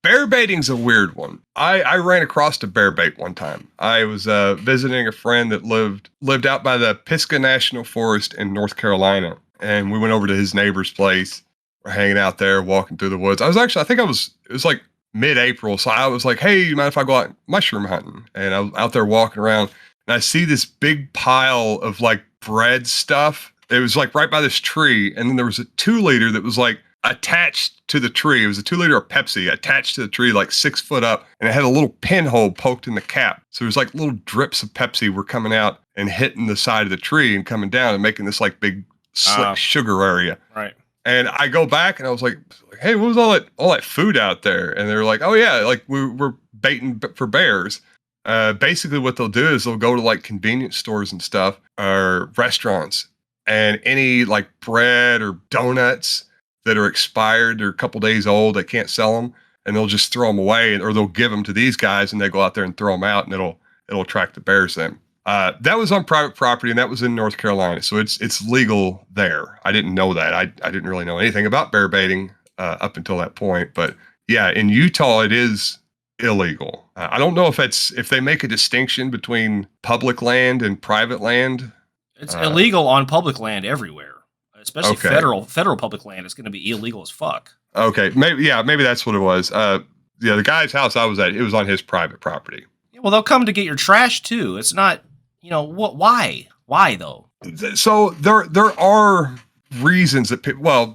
bear baiting's a weird one. I ran across a bear bait one time. I was visiting a friend that lived out by the Pisgah National Forest in North Carolina, and we went over to his neighbor's place. We're hanging out there, walking through the woods. It was like mid-April, so I was like, hey, you mind if I go out mushroom hunting? And I was out there walking around, and I see this big pile of like bread stuff. It was like right by this tree, and then there was a 2-liter that was like, attached to the tree. It was a 2-liter of Pepsi attached to the tree, like 6 foot up, and it had a little pinhole poked in the cap. So there's like little drips of Pepsi were coming out and hitting the side of the tree and coming down and making this like big slick sugar area. Right. And I go back and I was like, hey, what was all that food out there? And they're like, oh yeah, like we're baiting for bears. Basically what they'll do is they'll go to like convenience stores and stuff or restaurants, and any like bread or donuts that are expired, they're a couple days old, they can't sell them, and they'll just throw them away, or they'll give them to these guys and they go out there and throw them out, and it'll attract the bears then. That was on private property, and that was in North Carolina, so it's legal there. I didn't know that. I didn't really know anything about bear baiting up until that point, but yeah, in Utah it is illegal. I don't know if they make a distinction between public land and private land. It's illegal on public land everywhere, especially federal public land. It's going to be illegal as fuck. Okay, maybe that's what it was. The guy's house I was at, it was on his private property. Yeah, well, they'll come to get your trash too. It's not, what? Why though? So there are reasons that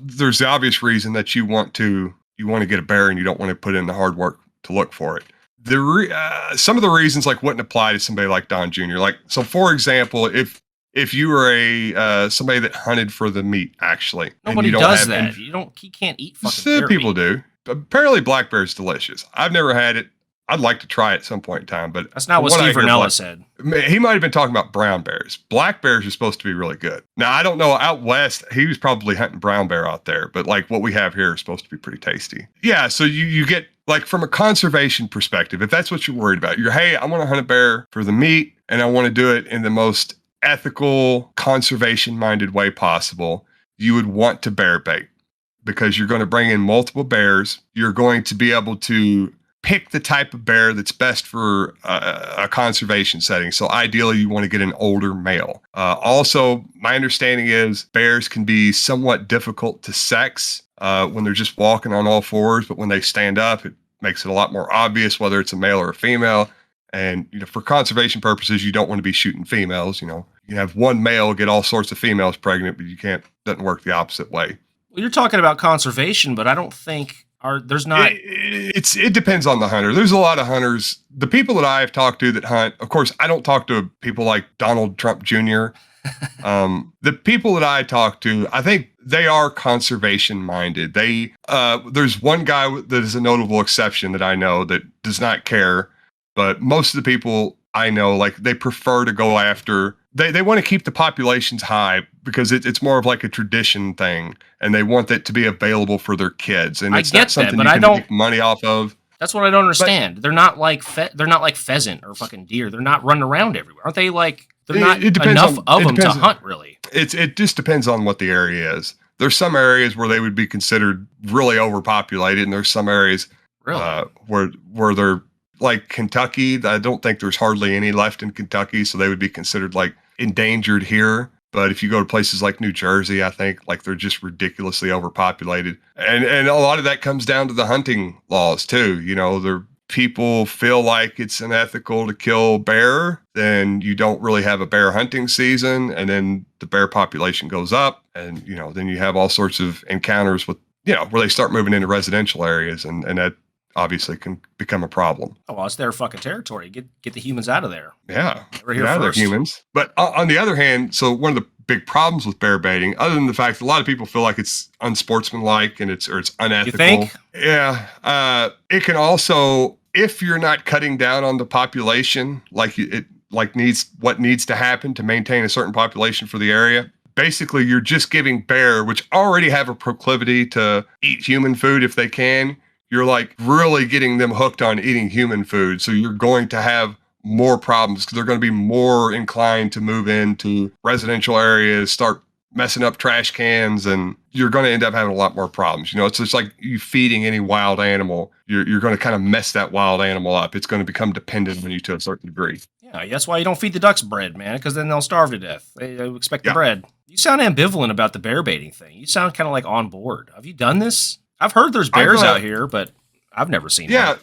there's the obvious reason that you want to get a bear and you don't want to put in the hard work to look for it. Some of the reasons like wouldn't apply to somebody like Don Jr. Like, so for example, if you were somebody that hunted for the meat, actually, nobody does that. You can't eat fucking bear people meat. do. Apparently, black bear is delicious. I've never had it. I'd like to try it at some point in time, but that's not what Steve Vernella said. He might have been talking about brown bears. Black bears are supposed to be really good. Now, I don't know. Out west, he was probably hunting brown bear out there, but like what we have here is supposed to be pretty tasty. Yeah, so you get, like, from a conservation perspective, if that's what you're worried about, hey, I want to hunt a bear for the meat, and I want to do it in the most ethical, conservation-minded way possible, you would want to bear bait, because you're going to bring in multiple bears. You're going to be able to pick the type of bear that's best for a conservation setting. So ideally, you want to get an older male. Also, my understanding is bears can be somewhat difficult to sex when they're just walking on all fours, but when they stand up, it makes it a lot more obvious whether it's a male or a female. And for conservation purposes, you don't want to be shooting females. You have one male get all sorts of females pregnant, but doesn't work the opposite way. Well, you're talking about conservation, but I don't think there's not. It depends on the hunter. There's a lot of hunters. The people that I have talked to that hunt, of course, I don't talk to people like Donald Trump Jr. The people that I talk to, I think they are conservation minded. There's one guy that is a notable exception that I know that does not care, but most of the people I know, like, they prefer to go after. They want to keep the populations high because it's more of like a tradition thing, and they want that to be available for their kids. And it's not something you can make money off of. That's what I don't understand. They're not like pheasant or fucking deer. They're not running around everywhere, aren't they? Like, they're not enough of them to hunt, really. It just depends on what the area is. There's some areas where they would be considered really overpopulated, and there's some areas where they're like Kentucky. I don't think there's hardly any left in Kentucky, so they would be considered like endangered here. But if you go to places like New Jersey, I think like they're just ridiculously overpopulated. And a lot of that comes down to the hunting laws too. The people feel like it's unethical to kill bear, then you don't really have a bear hunting season, and then the bear population goes up, and then you have all sorts of encounters with where they start moving into residential areas, and that obviously can become a problem. Oh, well, it's their fucking territory. Get the humans out of there. Yeah, we're here get out of there, first. humans. But on the other hand, so one of the big problems with bear baiting, other than the fact that a lot of people feel like it's unsportsmanlike and it's unethical. You think? Yeah. It can also, if you're not cutting down on the population, what needs to happen to maintain a certain population for the area. Basically, you're just giving bear, which already have a proclivity to eat human food if they can, you're like really getting them hooked on eating human food. So you're going to have more problems because they're going to be more inclined to move into residential areas, start messing up trash cans, and you're going to end up having a lot more problems. It's just like you feeding any wild animal. You're going to kind of mess that wild animal up. It's going to become dependent on you to a certain degree. Yeah, that's why you don't feed the ducks bread, man, because then they'll starve to death. They expect the bread. You sound ambivalent about the bear baiting thing. You sound kind of like on board. Have you done this? I've heard there's bears out here, but I've never seen one.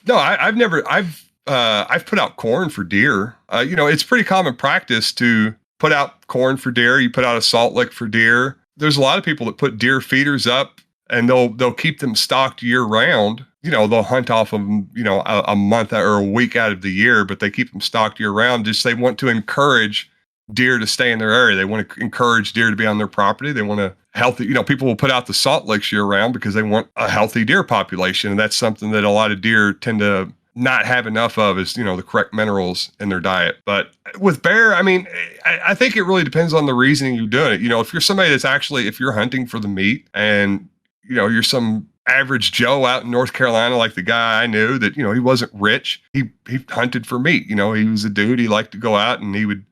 No, I've put out corn for deer. It's pretty common practice to put out corn for deer. You put out a salt lick for deer. There's a lot of people that put deer feeders up and they'll keep them stocked year round. They'll hunt off them, a month or a week out of the year, but they keep them stocked year round. Just they want to encourage deer to stay in their area. They want to encourage deer to be on their property. They want a healthy, people will put out the salt licks year round because they want a healthy deer population. And that's something that a lot of deer tend to not have enough of is, the correct minerals in their diet. But with bear, I think it really depends on the reasoning you're doing it. If you're somebody that's actually, if you're hunting for the meat and, you're some average Joe out in North Carolina, like the guy I knew that, he wasn't rich. He hunted for meat. He was a dude. He liked to go out and he would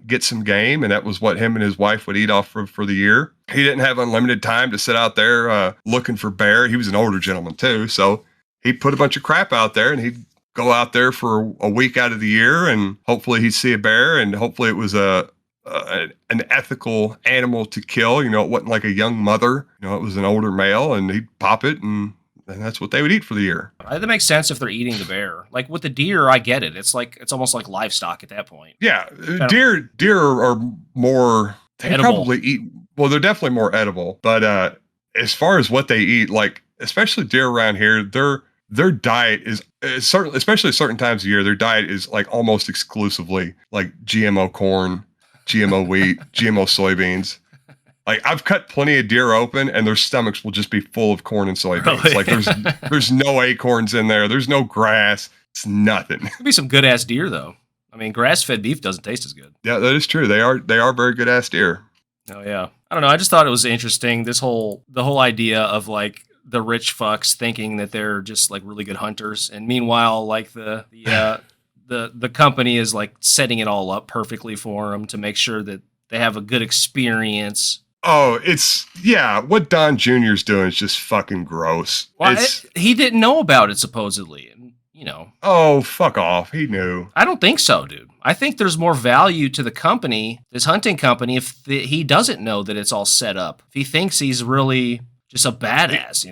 get some game, and that was what him and his wife would eat off for the year. He didn't have unlimited time to sit out there looking for bear. He was an older gentleman too, so he'd put a bunch of crap out there, and he'd go out there for a week out of the year, and hopefully he'd see a bear, and hopefully it was an ethical animal to kill. It wasn't like a young mother. It was an older male, and he'd pop it, and that's what they would eat for the year. That makes sense if they're eating the bear. Like with the deer, I get it. It's almost like livestock at that point. Yeah, deer are more. They edible. Probably eat. Well, they're definitely more edible. But as far as what they eat, like especially deer around here, their diet is certainly, especially certain times of year, their diet is like almost exclusively like GMO corn, GMO wheat, GMO soybeans. Like I've cut plenty of deer open, and their stomachs will just be full of corn and soybeans. Really? Like there's no acorns in there. There's no grass. It's nothing. Could be some good ass deer though. Grass-fed beef doesn't taste as good. Yeah, that is true. They are very good ass deer. Oh yeah. I don't know. I just thought it was interesting. The whole idea of like the rich fucks thinking that they're just like really good hunters, and meanwhile, like the company is like setting it all up perfectly for them to make sure that they have a good experience. Oh, what Don Jr.'s doing is just fucking gross. Well, he didn't know about it supposedly, and Oh, fuck off. He knew. I don't think so, dude. I think there's more value to the company, this hunting company, if he doesn't know that it's all set up. If he thinks he's really just a badass,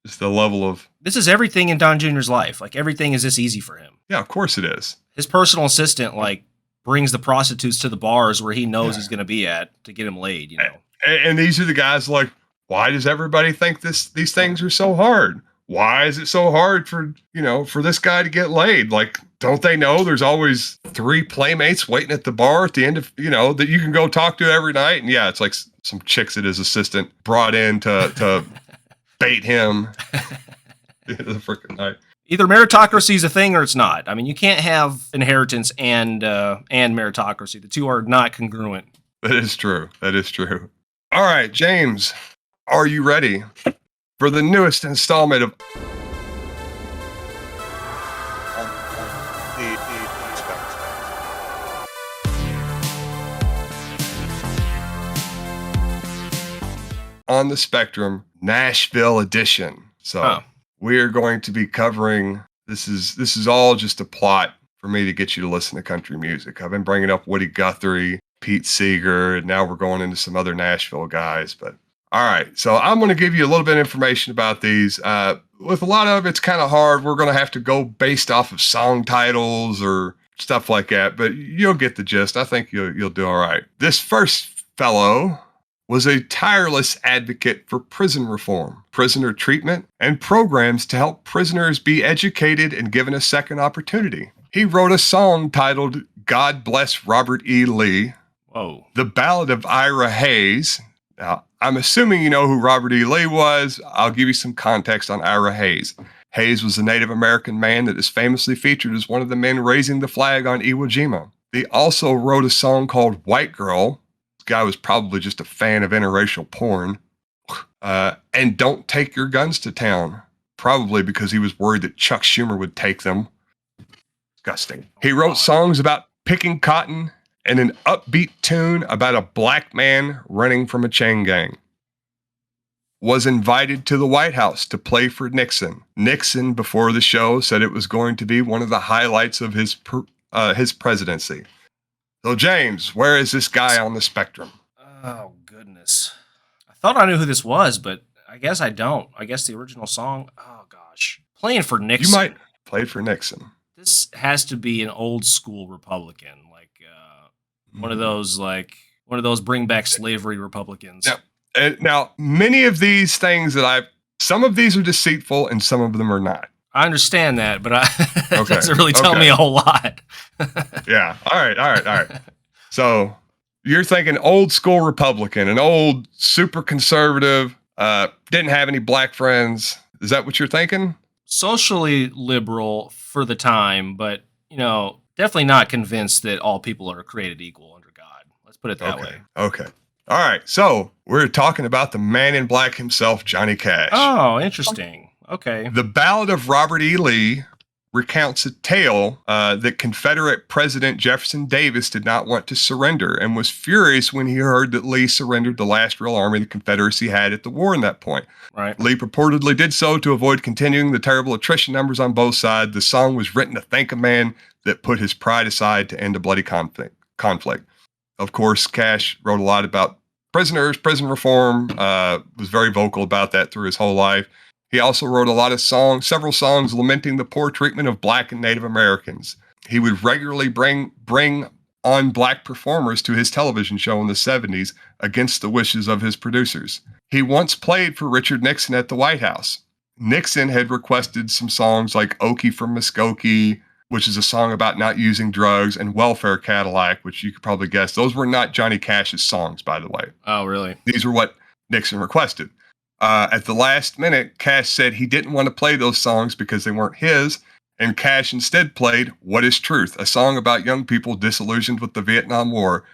Just the level of... This is everything in Don Jr.'s life. Like, everything is this easy for him. Yeah, of course it is. His personal assistant, like, brings the prostitutes to the bars where he knows he's going to be at to get him laid, And these are the guys like, why does everybody think these things are so hard? Why is it so hard for this guy to get laid? Like, don't they know there's always 3 playmates waiting at the bar at the end of, that you can go talk to every night? And yeah, it's like some chicks that his assistant brought in to bait him the freaking night. Either meritocracy is a thing or it's not. You can't have inheritance and meritocracy. The two are not congruent. That is true. All right, James, are you ready for the newest installment of On the Spectrum Nashville edition? So we are going to be covering, this is all just a plot for me to get you to listen to country music. I've been bringing up Woody Guthrie, Pete Seeger, and now we're going into some other Nashville guys. But all right, so I'm going to give you a little bit of information about these. With a lot of it's kind of hard. We're going to have to go based off of song titles or stuff like that, but you'll get the gist. I think you'll do all right. This first fellow was a tireless advocate for prison reform, prisoner treatment, and programs to help prisoners be educated and given a second opportunity. He wrote a song titled God Bless Robert E. Lee, The Ballad of Ira Hayes. Now, I'm assuming you know who Robert E. Lee was. I'll give you some context on Ira Hayes. Hayes was a Native American man that is famously featured as one of the men raising the flag on Iwo Jima. He also wrote a song called White Girl. This guy was probably just a fan of interracial porn. And Don't Take Your Guns to Town, probably because he was worried that Chuck Schumer would take them. Disgusting. He wrote songs about picking cotton and an upbeat tune about a black man running from a chain gang. Was invited to the White House to play for Nixon. Nixon, before the show, said it was going to be one of the highlights of his presidency. So, James, where is this guy on the spectrum? Oh, goodness. I thought I knew who this was, but I guess I don't. I guess the original song, oh, gosh. Playing for Nixon. You might play for Nixon. This has to be an old school Republican, one of those bring back slavery Republicans. Now, many of these things that I've Some of these are deceitful and some of them are not. I understand that, but it Okay. doesn't really tell me a whole lot. Yeah. All right. So you're thinking old school Republican, an old super conservative, didn't have any black friends. Is that what you're thinking? Socially liberal for the time, but, definitely not convinced that all people are created equal under God. Let's put it that way. Okay. All right. So we're talking about the man in black himself, Johnny Cash. Oh, interesting. Okay. The Ballad of Robert E. Lee recounts a tale that Confederate President Jefferson Davis did not want to surrender and was furious when he heard that Lee surrendered the last real army the Confederacy had at the war in that point. Right. Lee purportedly did so to avoid continuing the terrible attrition numbers on both sides. The song was written to thank a man that put his pride aside to end a bloody conflict. Of course, Cash wrote a lot about prisoners, prison reform, was very vocal about that through his whole life. He also wrote a lot of several songs lamenting the poor treatment of black and Native Americans. He would regularly bring on black performers to his television show in the 70s against the wishes of his producers. He once played for Richard Nixon at the White House. Nixon had requested some songs like Okie from Muskogee, which is a song about not using drugs, and Welfare Cadillac, which you could probably guess. Those were not Johnny Cash's songs, by the way. Oh, really? These were what Nixon requested. At the last minute, Cash said he didn't want to play those songs because they weren't his, and Cash instead played What is Truth, a song about young people disillusioned with the Vietnam War.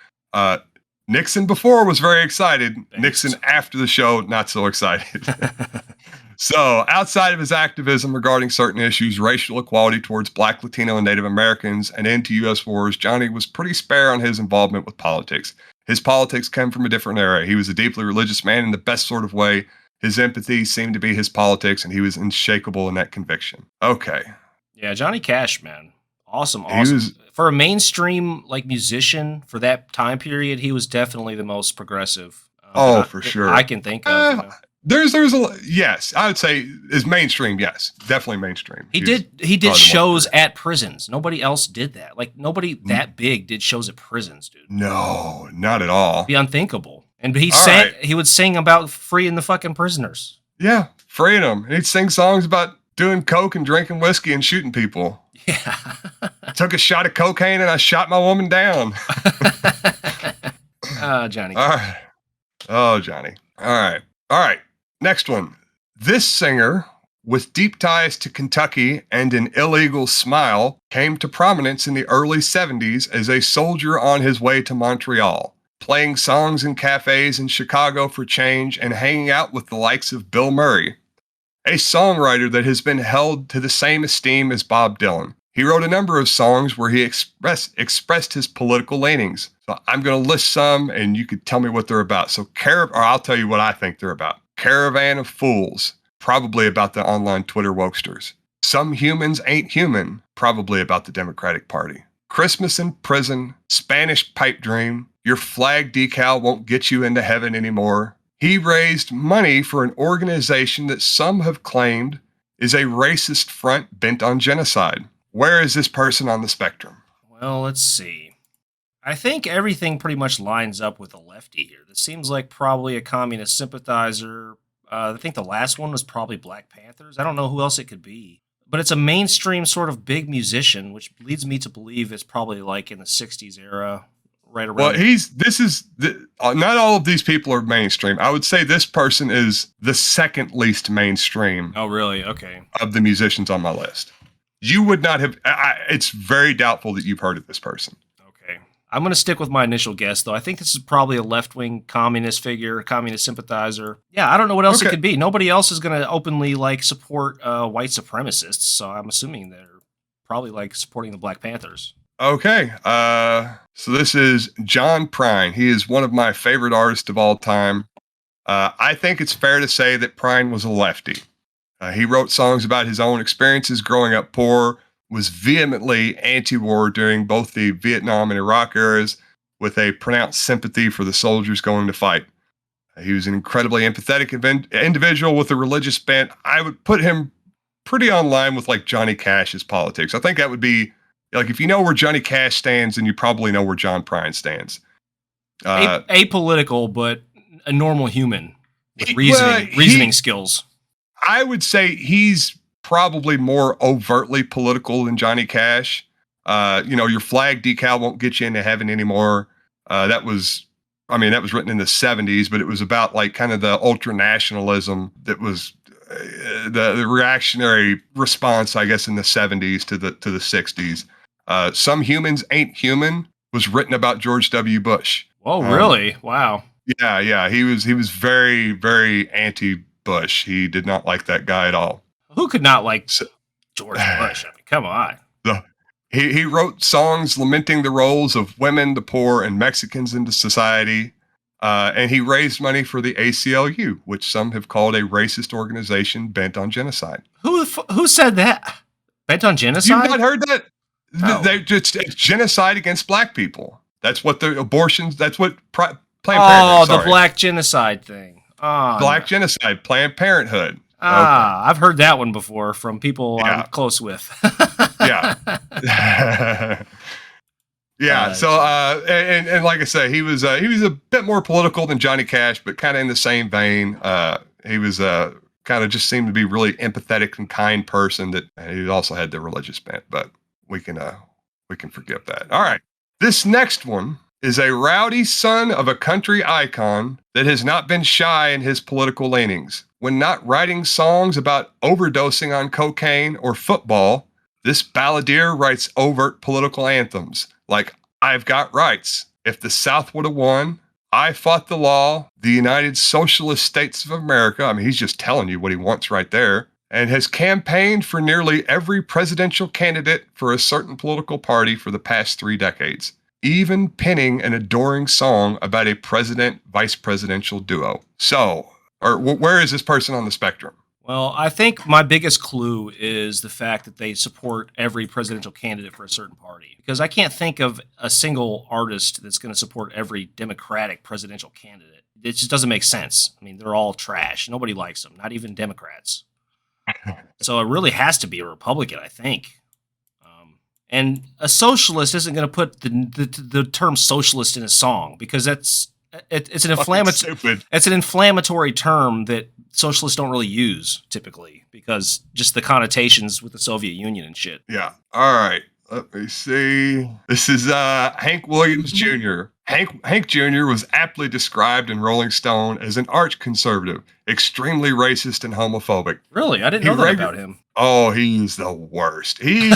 Nixon before was very excited. Thanks. Nixon after the show, not so excited. So, outside of his activism regarding certain issues, racial equality towards Black, Latino, and Native Americans, and into U.S. wars, Johnny was pretty spare on his involvement with politics. His politics came from a different era. He was a deeply religious man in the best sort of way. His empathy seemed to be his politics, and he was unshakable in that conviction. Okay. Yeah, Johnny Cash, man. Awesome. For a mainstream musician for that time period, he was definitely the most progressive. For sure. I can think of. There's yes, I would say is mainstream. Yes, definitely mainstream. He did shows at prisons. Nobody else did that. Nobody that big did shows at prisons, dude. No, not at all. It'd be unthinkable. And he would sing about freeing the fucking prisoners. Yeah, freeing them. And he'd sing songs about doing coke and drinking whiskey and shooting people. Yeah. Took a shot of cocaine and I shot my woman down. Johnny. All right. Oh, Johnny. All right. Next one. This singer, with deep ties to Kentucky and an illegal smile, came to prominence in the early 70s as a soldier on his way to Montreal, playing songs in cafes in Chicago for change and hanging out with the likes of Bill Murray, a songwriter that has been held to the same esteem as Bob Dylan. He wrote a number of songs where he expressed his political leanings. So I'm going to list some, and you could tell me what they're about. So I'll tell you what I think they're about. Caravan of Fools, probably about the online Twitter wokesters. Some Humans Ain't Human, probably about the Democratic Party. Christmas in Prison, Spanish Pipe Dream, Your Flag Decal Won't Get You Into Heaven Anymore. He raised money for an organization that some have claimed is a racist front bent on genocide. Where is this person on the spectrum? Well, let's see. I think everything pretty much lines up with a lefty here. This seems like probably a communist sympathizer. I think the last one was probably Black Panthers. I don't know who else it could be. But it's a mainstream sort of big musician, which leads me to believe it's probably in the 60s era, right around. Well, not all of these people are mainstream. I would say this person is the second least mainstream. Oh, really? Okay. Of the musicians on my list. You would not have, it's very doubtful that you've heard of this person. Okay. I'm going to stick with my initial guess, though. I think this is probably a left-wing communist figure, communist sympathizer. Yeah, I don't know what else it could be. Nobody else is going to openly support white supremacists, so I'm assuming they're probably supporting the Black Panthers. Okay. So this is John Prine. He is one of my favorite artists of all time. I think it's fair to say that Prine was a lefty. He wrote songs about his own experiences growing up poor, was vehemently anti-war during both the Vietnam and Iraq eras, with a pronounced sympathy for the soldiers going to fight. He was an incredibly empathetic individual with a religious bent. I would put him pretty on line with Johnny Cash's politics. I think that would be, if you know where Johnny Cash stands, then you probably know where John Prine stands. Apolitical, but a normal human with reasoning skills. I would say he's probably more overtly political than Johnny Cash. Your flag decal won't get you into heaven anymore. That was written in the 70s, but it was about like kind of the ultra nationalism that was the reactionary response, I guess, in the 70s to the 60s. Some Humans Ain't Human was written about George W. Bush. Oh, really? Wow. Yeah. He was very, very anti-Bush. He did not like that guy at all. Who could not like George Bush? I mean, come on. He wrote songs lamenting the roles of women, the poor, and Mexicans into society. And he raised money for the ACLU, which some have called a racist organization bent on genocide. Who said that? Bent on genocide? You've not heard that? No. It's genocide against black people. That's what the abortions, that's what Planned Parenthood. Oh, the black genocide thing. Oh, black genocide, Planned Parenthood. I've heard that one before from people I'm close with. Yeah. Yeah. So, and like I say, he was a bit more political than Johnny Cash, but kind of in the same vein. He was kind of just seemed to be really empathetic and kind person. That he also had the religious bent, but we can forgive that. All right. This next one is a rowdy son of a country icon that has not been shy in his political leanings. When not writing songs about overdosing on cocaine or football, this balladeer writes overt political anthems like I've Got Rights, If the South Would Have Won, I Fought the Law, the United Socialist States of America. I mean, he's just telling you what he wants right there. And has campaigned for nearly every presidential candidate for a certain political party for the past 3 decades, even penning an adoring song about a president-vice presidential duo. So, where is this person on the spectrum? Well, I think my biggest clue is the fact that they support every presidential candidate for a certain party. Because I can't think of a single artist that's going to support every Democratic presidential candidate. It just doesn't make sense. I mean, they're all trash. Nobody likes them, not even Democrats. So it really has to be a Republican, I think. And a socialist isn't going to put the term socialist in a song because it's an inflammatory term that socialists don't really use typically because just the connotations with the Soviet Union and shit. Yeah. All right. Let me see. This is Hank Williams Jr. Hank Jr. was aptly described in Rolling Stone as an arch conservative, extremely racist and homophobic. Really? I didn't know that about him. Oh, he's the worst. He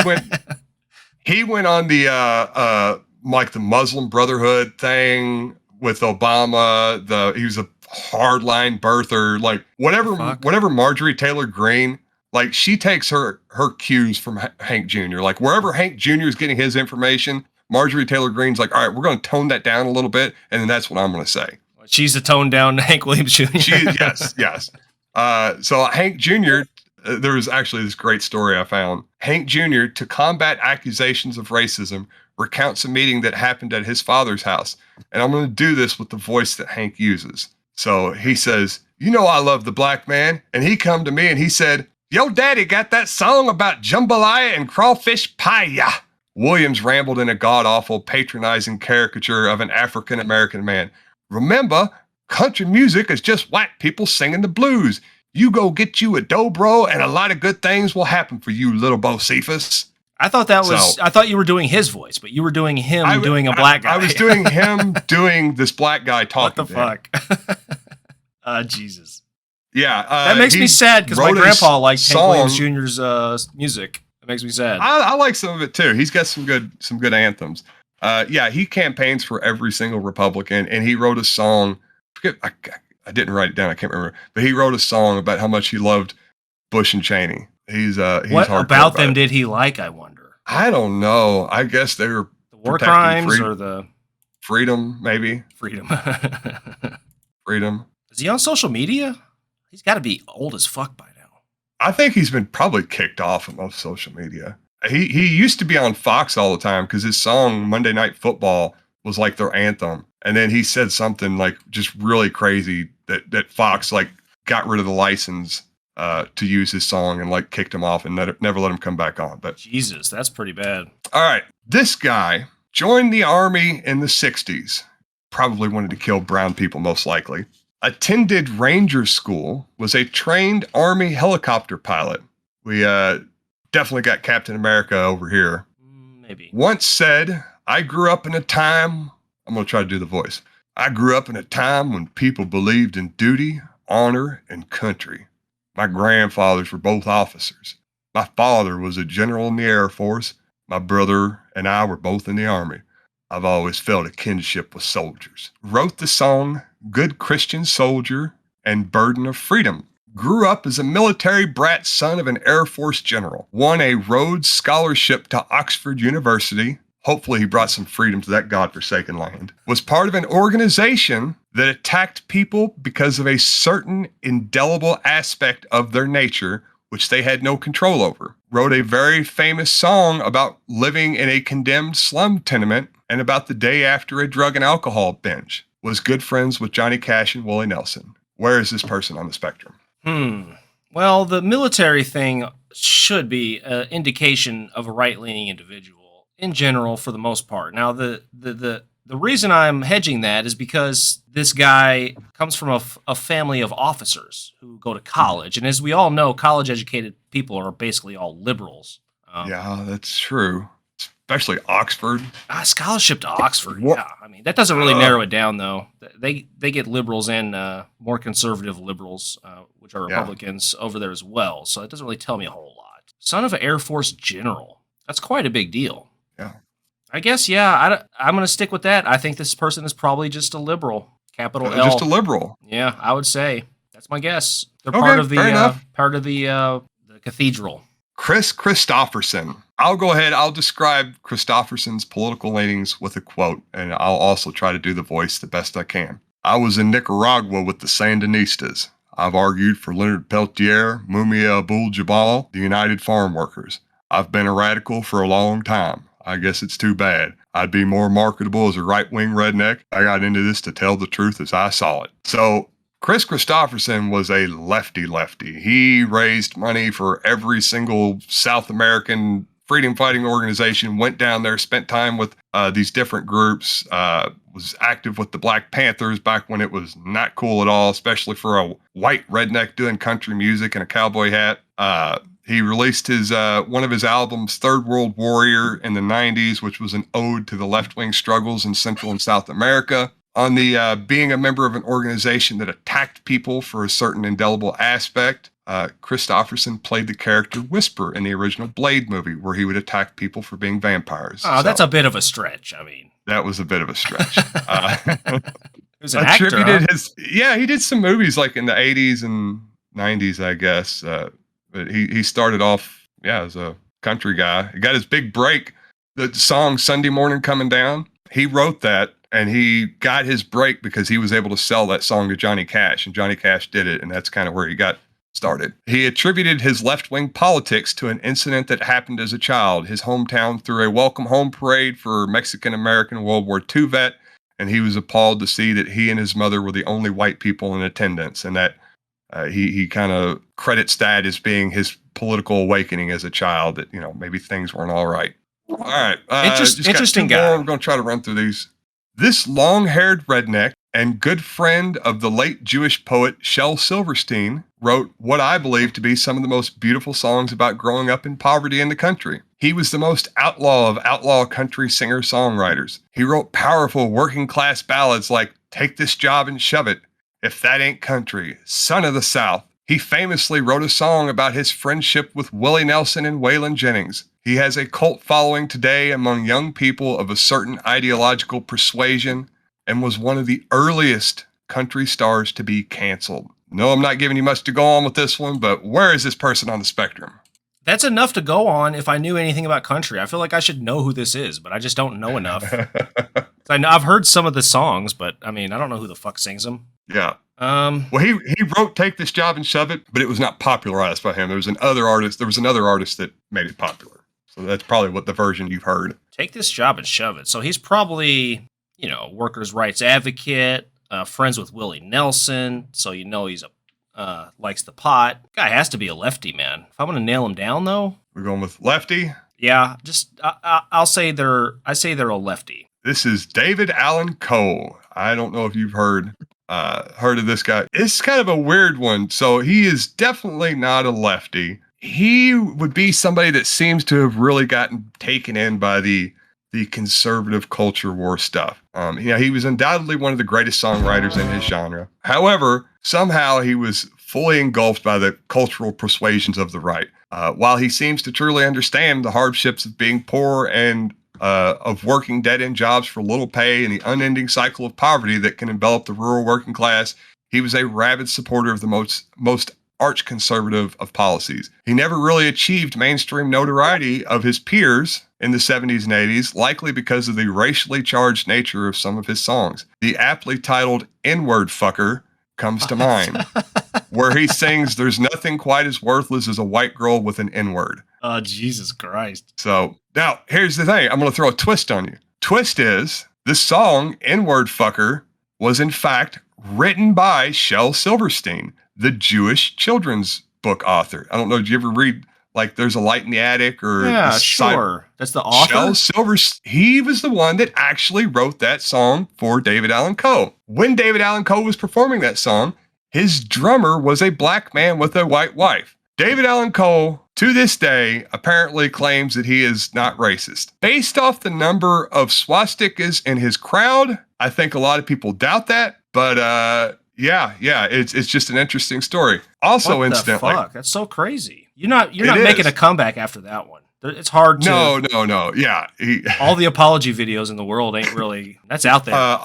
went on the like the Muslim Brotherhood thing with Obama. He was a hardline birther, like whatever Marjorie Taylor Greene, like she takes her cues from Hank Jr. Like wherever Hank Jr. is getting his information, Marjorie Taylor Greene's like, all right, we're going to tone that down a little bit, and then that's what I'm going to say. She's the toned down Hank Williams Jr. Yes. So Hank Jr., there was actually this great story I found. Hank Jr., to combat accusations of racism, recounts a meeting that happened at his father's house. And I'm going to do this with the voice that Hank uses. So he says, you know I love the black man. And he come to me and he said, yo, daddy got that song about jambalaya and crawfish pie. Williams rambled in a god-awful, patronizing caricature of an African-American man. Remember, country music is just white people singing the blues. You go get you a dobro and a lot of good things will happen for you, little Bocephus. I thought I thought you were doing his voice, but you were doing him doing a black guy. I was doing him doing this black guy talking. What the fuck? Jesus. Yeah. That makes me sad because my grandpa liked Hank Williams Jr.'s music. It makes me sad. I like some of it too. He's got some good anthems. He campaigns for every single Republican, and he wrote a song. I didn't write it down. I can't remember, but he wrote a song about how much he loved Bush and Cheney. What about them did he like? I wonder. I don't know. I guess they were the war crimes or the freedom, maybe freedom. Freedom. Is he on social media? He's got to be old as fuck by now. I think he's been probably kicked off of most social media. He used to be on Fox all the time because his song Monday Night Football was like their anthem. And then he said something like just really crazy that Fox like got rid of the license to use his song and like kicked him off and never let him come back on. But Jesus, that's pretty bad. All right. This guy joined the army in the 60s. Probably wanted to kill brown people, most likely. attended Ranger School, was a trained Army helicopter pilot. We definitely got Captain America over here. Maybe. Once said, I grew up in a time, I'm going to try to do the voice. I grew up in a time when people believed in duty, honor, and country. My grandfathers were both officers. My father was a general in the Air Force. My brother and I were both in the Army. I've always felt a kinship with soldiers. Wrote the song Good Christian Soldier and Burden of Freedom. Grew up as a military brat son of an Air Force general. Won a Rhodes Scholarship to Oxford University. Hopefully he brought some freedom to that godforsaken land. Was part of an organization that attacked people because of a certain indelible aspect of their nature, which they had no control over. Wrote a very famous song about living in a condemned slum tenement and about the day after a drug and alcohol binge. Was good friends with Johnny Cash and Willie Nelson. Where is this person on the spectrum? Well, the military thing should be an indication of a right-leaning individual in general, for the most part. Now, the reason I'm hedging that is because this guy comes from a family of officers who go to college, and as we all know, college-educated people are basically all liberals. Yeah, that's true. Especially Oxford. Scholarship to Oxford. Yeah, I mean that doesn't really narrow it down, though. They get liberals and more conservative liberals, which are Republicans, over there as well. So it doesn't really tell me a whole lot. Son of an Air Force general. That's quite a big deal. Yeah. I guess. Yeah. I'm gonna stick with that. I think this person is probably just a liberal. Capital L. Just a liberal. Yeah, I would say that's my guess. They're Okay, part of the cathedral. Chris Christopherson. I'll go ahead. I'll describe Christopherson's political leanings with a quote, and I'll also try to do the voice the best I can. I was in Nicaragua with the Sandinistas. I've argued for Leonard Peltier, Mumia Abdul-Jabbar, the United Farm Workers. I've been a radical for a long time. I guess it's too bad. I'd be more marketable as a right-wing redneck. I got into this to tell the truth as I saw it. So Chris Christopherson was a lefty. He raised money for every single South American freedom fighting organization, went down there, spent time with these different groups, was active with the Black Panthers back when it was not cool at all, especially for a white redneck doing country music and a cowboy hat. He released his one of his albums, Third World Warrior, in the 90s, which was an ode to the left-wing struggles in Central and South America. On the being a member of an organization that attacked people for a certain indelible aspect, Christopherson played the character Whisper in the original Blade movie, where he would attack people for being vampires. Oh, that's a bit of a stretch. I mean, that was a bit of a stretch. He was an actor, huh? He did some movies like in the 80s and 90s, I guess. But he started off, as a country guy. He got his big break. The song Sunday Morning Coming Down, he wrote that. And he got his break because he was able to sell that song to Johnny Cash, and Johnny Cash did it, and that's kind of where he got started. He attributed his left-wing politics to an incident that happened as a child. His hometown threw a welcome home parade for Mexican-American World War II vet, and he was appalled to see that he and his mother were the only white people in attendance, and that he kind of credits that as being his political awakening as a child, that, maybe things weren't all right. All right. Interesting guy. We're going to try to run through these. This long-haired redneck and good friend of the late Jewish poet Shel Silverstein wrote what I believe to be some of the most beautiful songs about growing up in poverty in the country. He was the most outlaw of outlaw country singer-songwriters. He wrote powerful working-class ballads like Take This Job and Shove It, If That Ain't Country, Son of the South. He famously wrote a song about his friendship with Willie Nelson and Waylon Jennings. He has a cult following today among young people of a certain ideological persuasion and was one of the earliest country stars to be canceled. No, I'm not giving you much to go on with this one, but where is this person on the spectrum? That's enough to go on if I knew anything about country. I feel like I should know who this is, but I just don't know enough. I've heard some of the songs, but I mean, I don't know who the fuck sings them. Yeah. Well, he wrote Take This Job and Shove It, but it was not popularized by him. There was another artist that made it popular. So that's probably what the version you've heard. Take This Job and Shove It. So he's probably, workers' rights advocate, friends with Willie Nelson. So he's likes the pot. Guy has to be a lefty, man. If I'm gonna nail him down, though, we're going with lefty. Yeah, I'll say they're a lefty. This is David Allen Cole. I don't know if you've heard heard of this guy. It's kind of a weird one. So he is definitely not a lefty. He would be somebody that seems to have really gotten taken in by the conservative culture war stuff. He was undoubtedly one of the greatest songwriters in his genre. However, somehow he was fully engulfed by the cultural persuasions of the right. While he seems to truly understand the hardships of being poor and of working dead-end jobs for little pay and the unending cycle of poverty that can envelop the rural working class, he was a rabid supporter of the most arch-conservative of policies. He never really achieved mainstream notoriety of his peers in the 70s and 80s, likely because of the racially charged nature of some of his songs. The aptly titled N-Word Fucker comes to mind, where he sings, "There's nothing quite as worthless as a white girl with an N-word." Oh, Jesus Christ. So, now, here's the thing. I'm going to throw a twist on you. Twist is, this song, N-Word Fucker, was in fact written by Shel Silverstein, the Jewish children's book author. I don't know, did you ever read, like, There's a Light in the Attic? Or yeah, sure. That's the author? Shel Silverstein. He was the one that actually wrote that song for David Allan Coe. When David Allan Coe was performing that song, his drummer was a black man with a white wife. David Allan Coe, to this day, apparently claims that he is not racist. Based off the number of swastikas in his crowd, I think a lot of people doubt that, but yeah, it's just an interesting story. Also, what incidentally, the fuck? That's so crazy. You're not making a comeback after that one. It's hard to. No. Yeah, all the apology videos in the world ain't really. That's out there.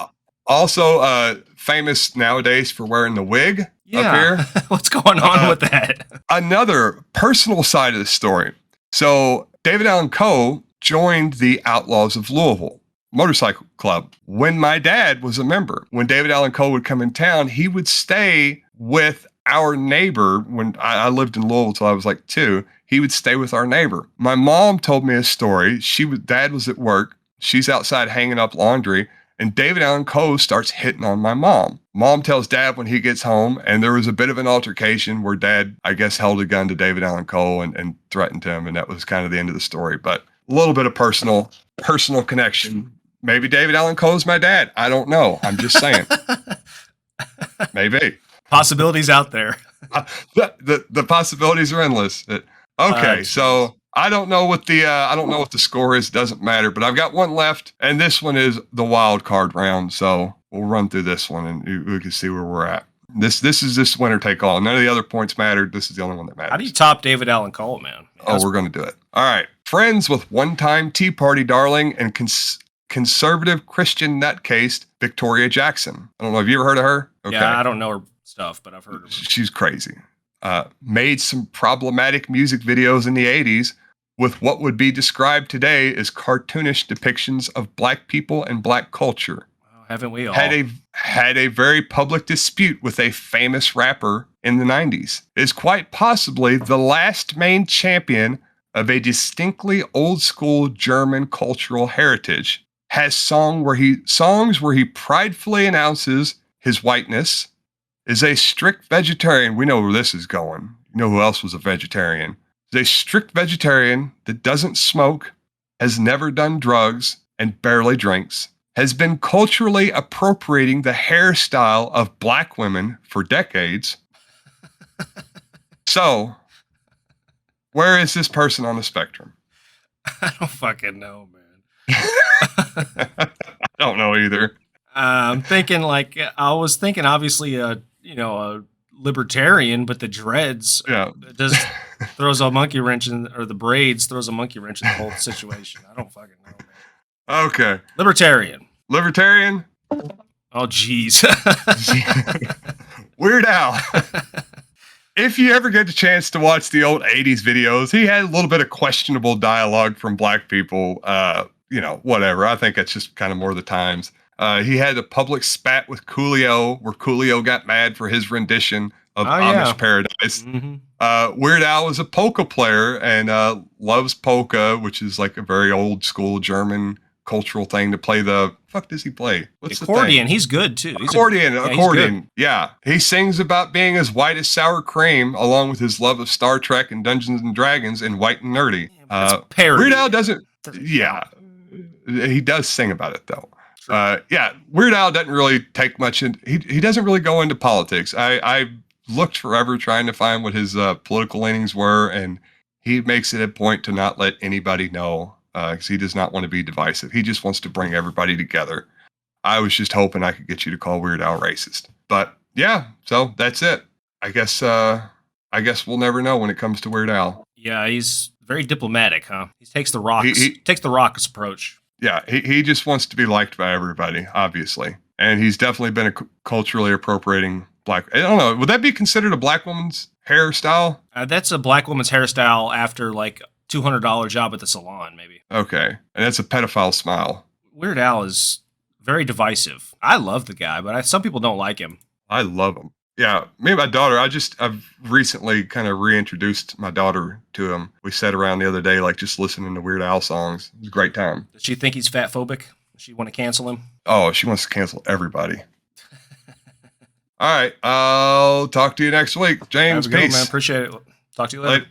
Also, famous nowadays for wearing the wig up here. What's going on with that? Another personal side of the story. So David Allan Coe joined the Outlaws of Louisville motorcycle club when my dad was a member. When David Allan Coe would come in town, he would stay with our neighbor. When I lived in Louisville till I was like 2, he would stay with our neighbor. My mom told me a story. Dad was at work. She's outside hanging up laundry, and David Allan Coe starts hitting on my mom. Mom tells Dad when he gets home, and there was a bit of an altercation where Dad, I guess, held a gun to David Allan Coe and threatened him, and that was kind of the end of the story. But a little bit of personal connection. Maybe David Allan Coe is my dad. I don't know. I'm just saying. Maybe. Possibilities out there. The possibilities are endless. Okay, so I don't know what the score is. Doesn't matter. But I've got one left, and this one is the wild card round. So we'll run through this one, and we can see where we're at. This is just winner take all. None of the other points mattered. This is the only one that matters. How do you top David Allan Coe, man? We're going to do it. All right. Friends with one-time Tea Party darling and conservative Christian nutcase Victoria Jackson. I don't know. Have you ever heard of her? Okay. Yeah, I don't know her stuff, but I've heard of her. She's crazy. Made some problematic music videos in the 80s with what would be described today as cartoonish depictions of black people and black culture. Well, haven't we all? Had a very public dispute with a famous rapper in the 90s. Is quite possibly the last main champion of a distinctly old school German cultural heritage. Has songs where he pridefully announces his whiteness, is a strict vegetarian. We know where this is going. You know who else was a vegetarian? Is a strict vegetarian that doesn't smoke, has never done drugs, and barely drinks, has been culturally appropriating the hairstyle of black women for decades. So, where is this person on the spectrum? I don't fucking know, man. I don't know either. I'm thinking obviously a libertarian, but the dreads just throws a monkey wrench in, or the braids throws a monkey wrench in the whole situation. I don't fucking know, man. Okay. Libertarian. Oh, geez. Weird Al. If you ever get the chance to watch the old 80s videos, he had a little bit of questionable dialogue from black people. Whatever. I think that's just kind of more of the times. He had a public spat with Coolio, where Coolio got mad for his rendition of Amish Paradise. Mm-hmm. Weird Al was a polka player and loves polka, which is like a very old school German cultural thing to play. The fuck does he play? What's accordion? He's good too. Accordion. Yeah. He sings about being as white as sour cream, along with his love of Star Trek and Dungeons and Dragons and White and Nerdy. Parody. Weird Al doesn't. Yeah. He does sing about it though. Yeah, Weird Al doesn't really take much in. He doesn't really go into politics. I looked forever trying to find what his political leanings were, and he makes it a point to not let anybody know because he does not want to be divisive. He just wants to bring everybody together. I was just hoping I could get you to call Weird Al racist, but yeah. So that's it. I guess we'll never know when it comes to Weird Al. Yeah, he's very diplomatic, huh? He takes the raucous approach. Yeah, he just wants to be liked by everybody, obviously. And he's definitely been culturally appropriating black. I don't know. Would that be considered a black woman's hairstyle? That's a black woman's hairstyle after like $200 job at the salon, maybe. Okay. And that's a pedophile smile. Weird Al is very divisive. I love the guy, but some people don't like him. I love him. Yeah, me and my daughter, I've recently kind of reintroduced my daughter to him. We sat around the other day, like just listening to Weird Al songs. It was a great time. Does she think he's fat phobic? Does she want to cancel him? Oh, she wants to cancel everybody. All right, I'll talk to you next week. James, Have a good one, peace. man. Appreciate it. Talk to you later.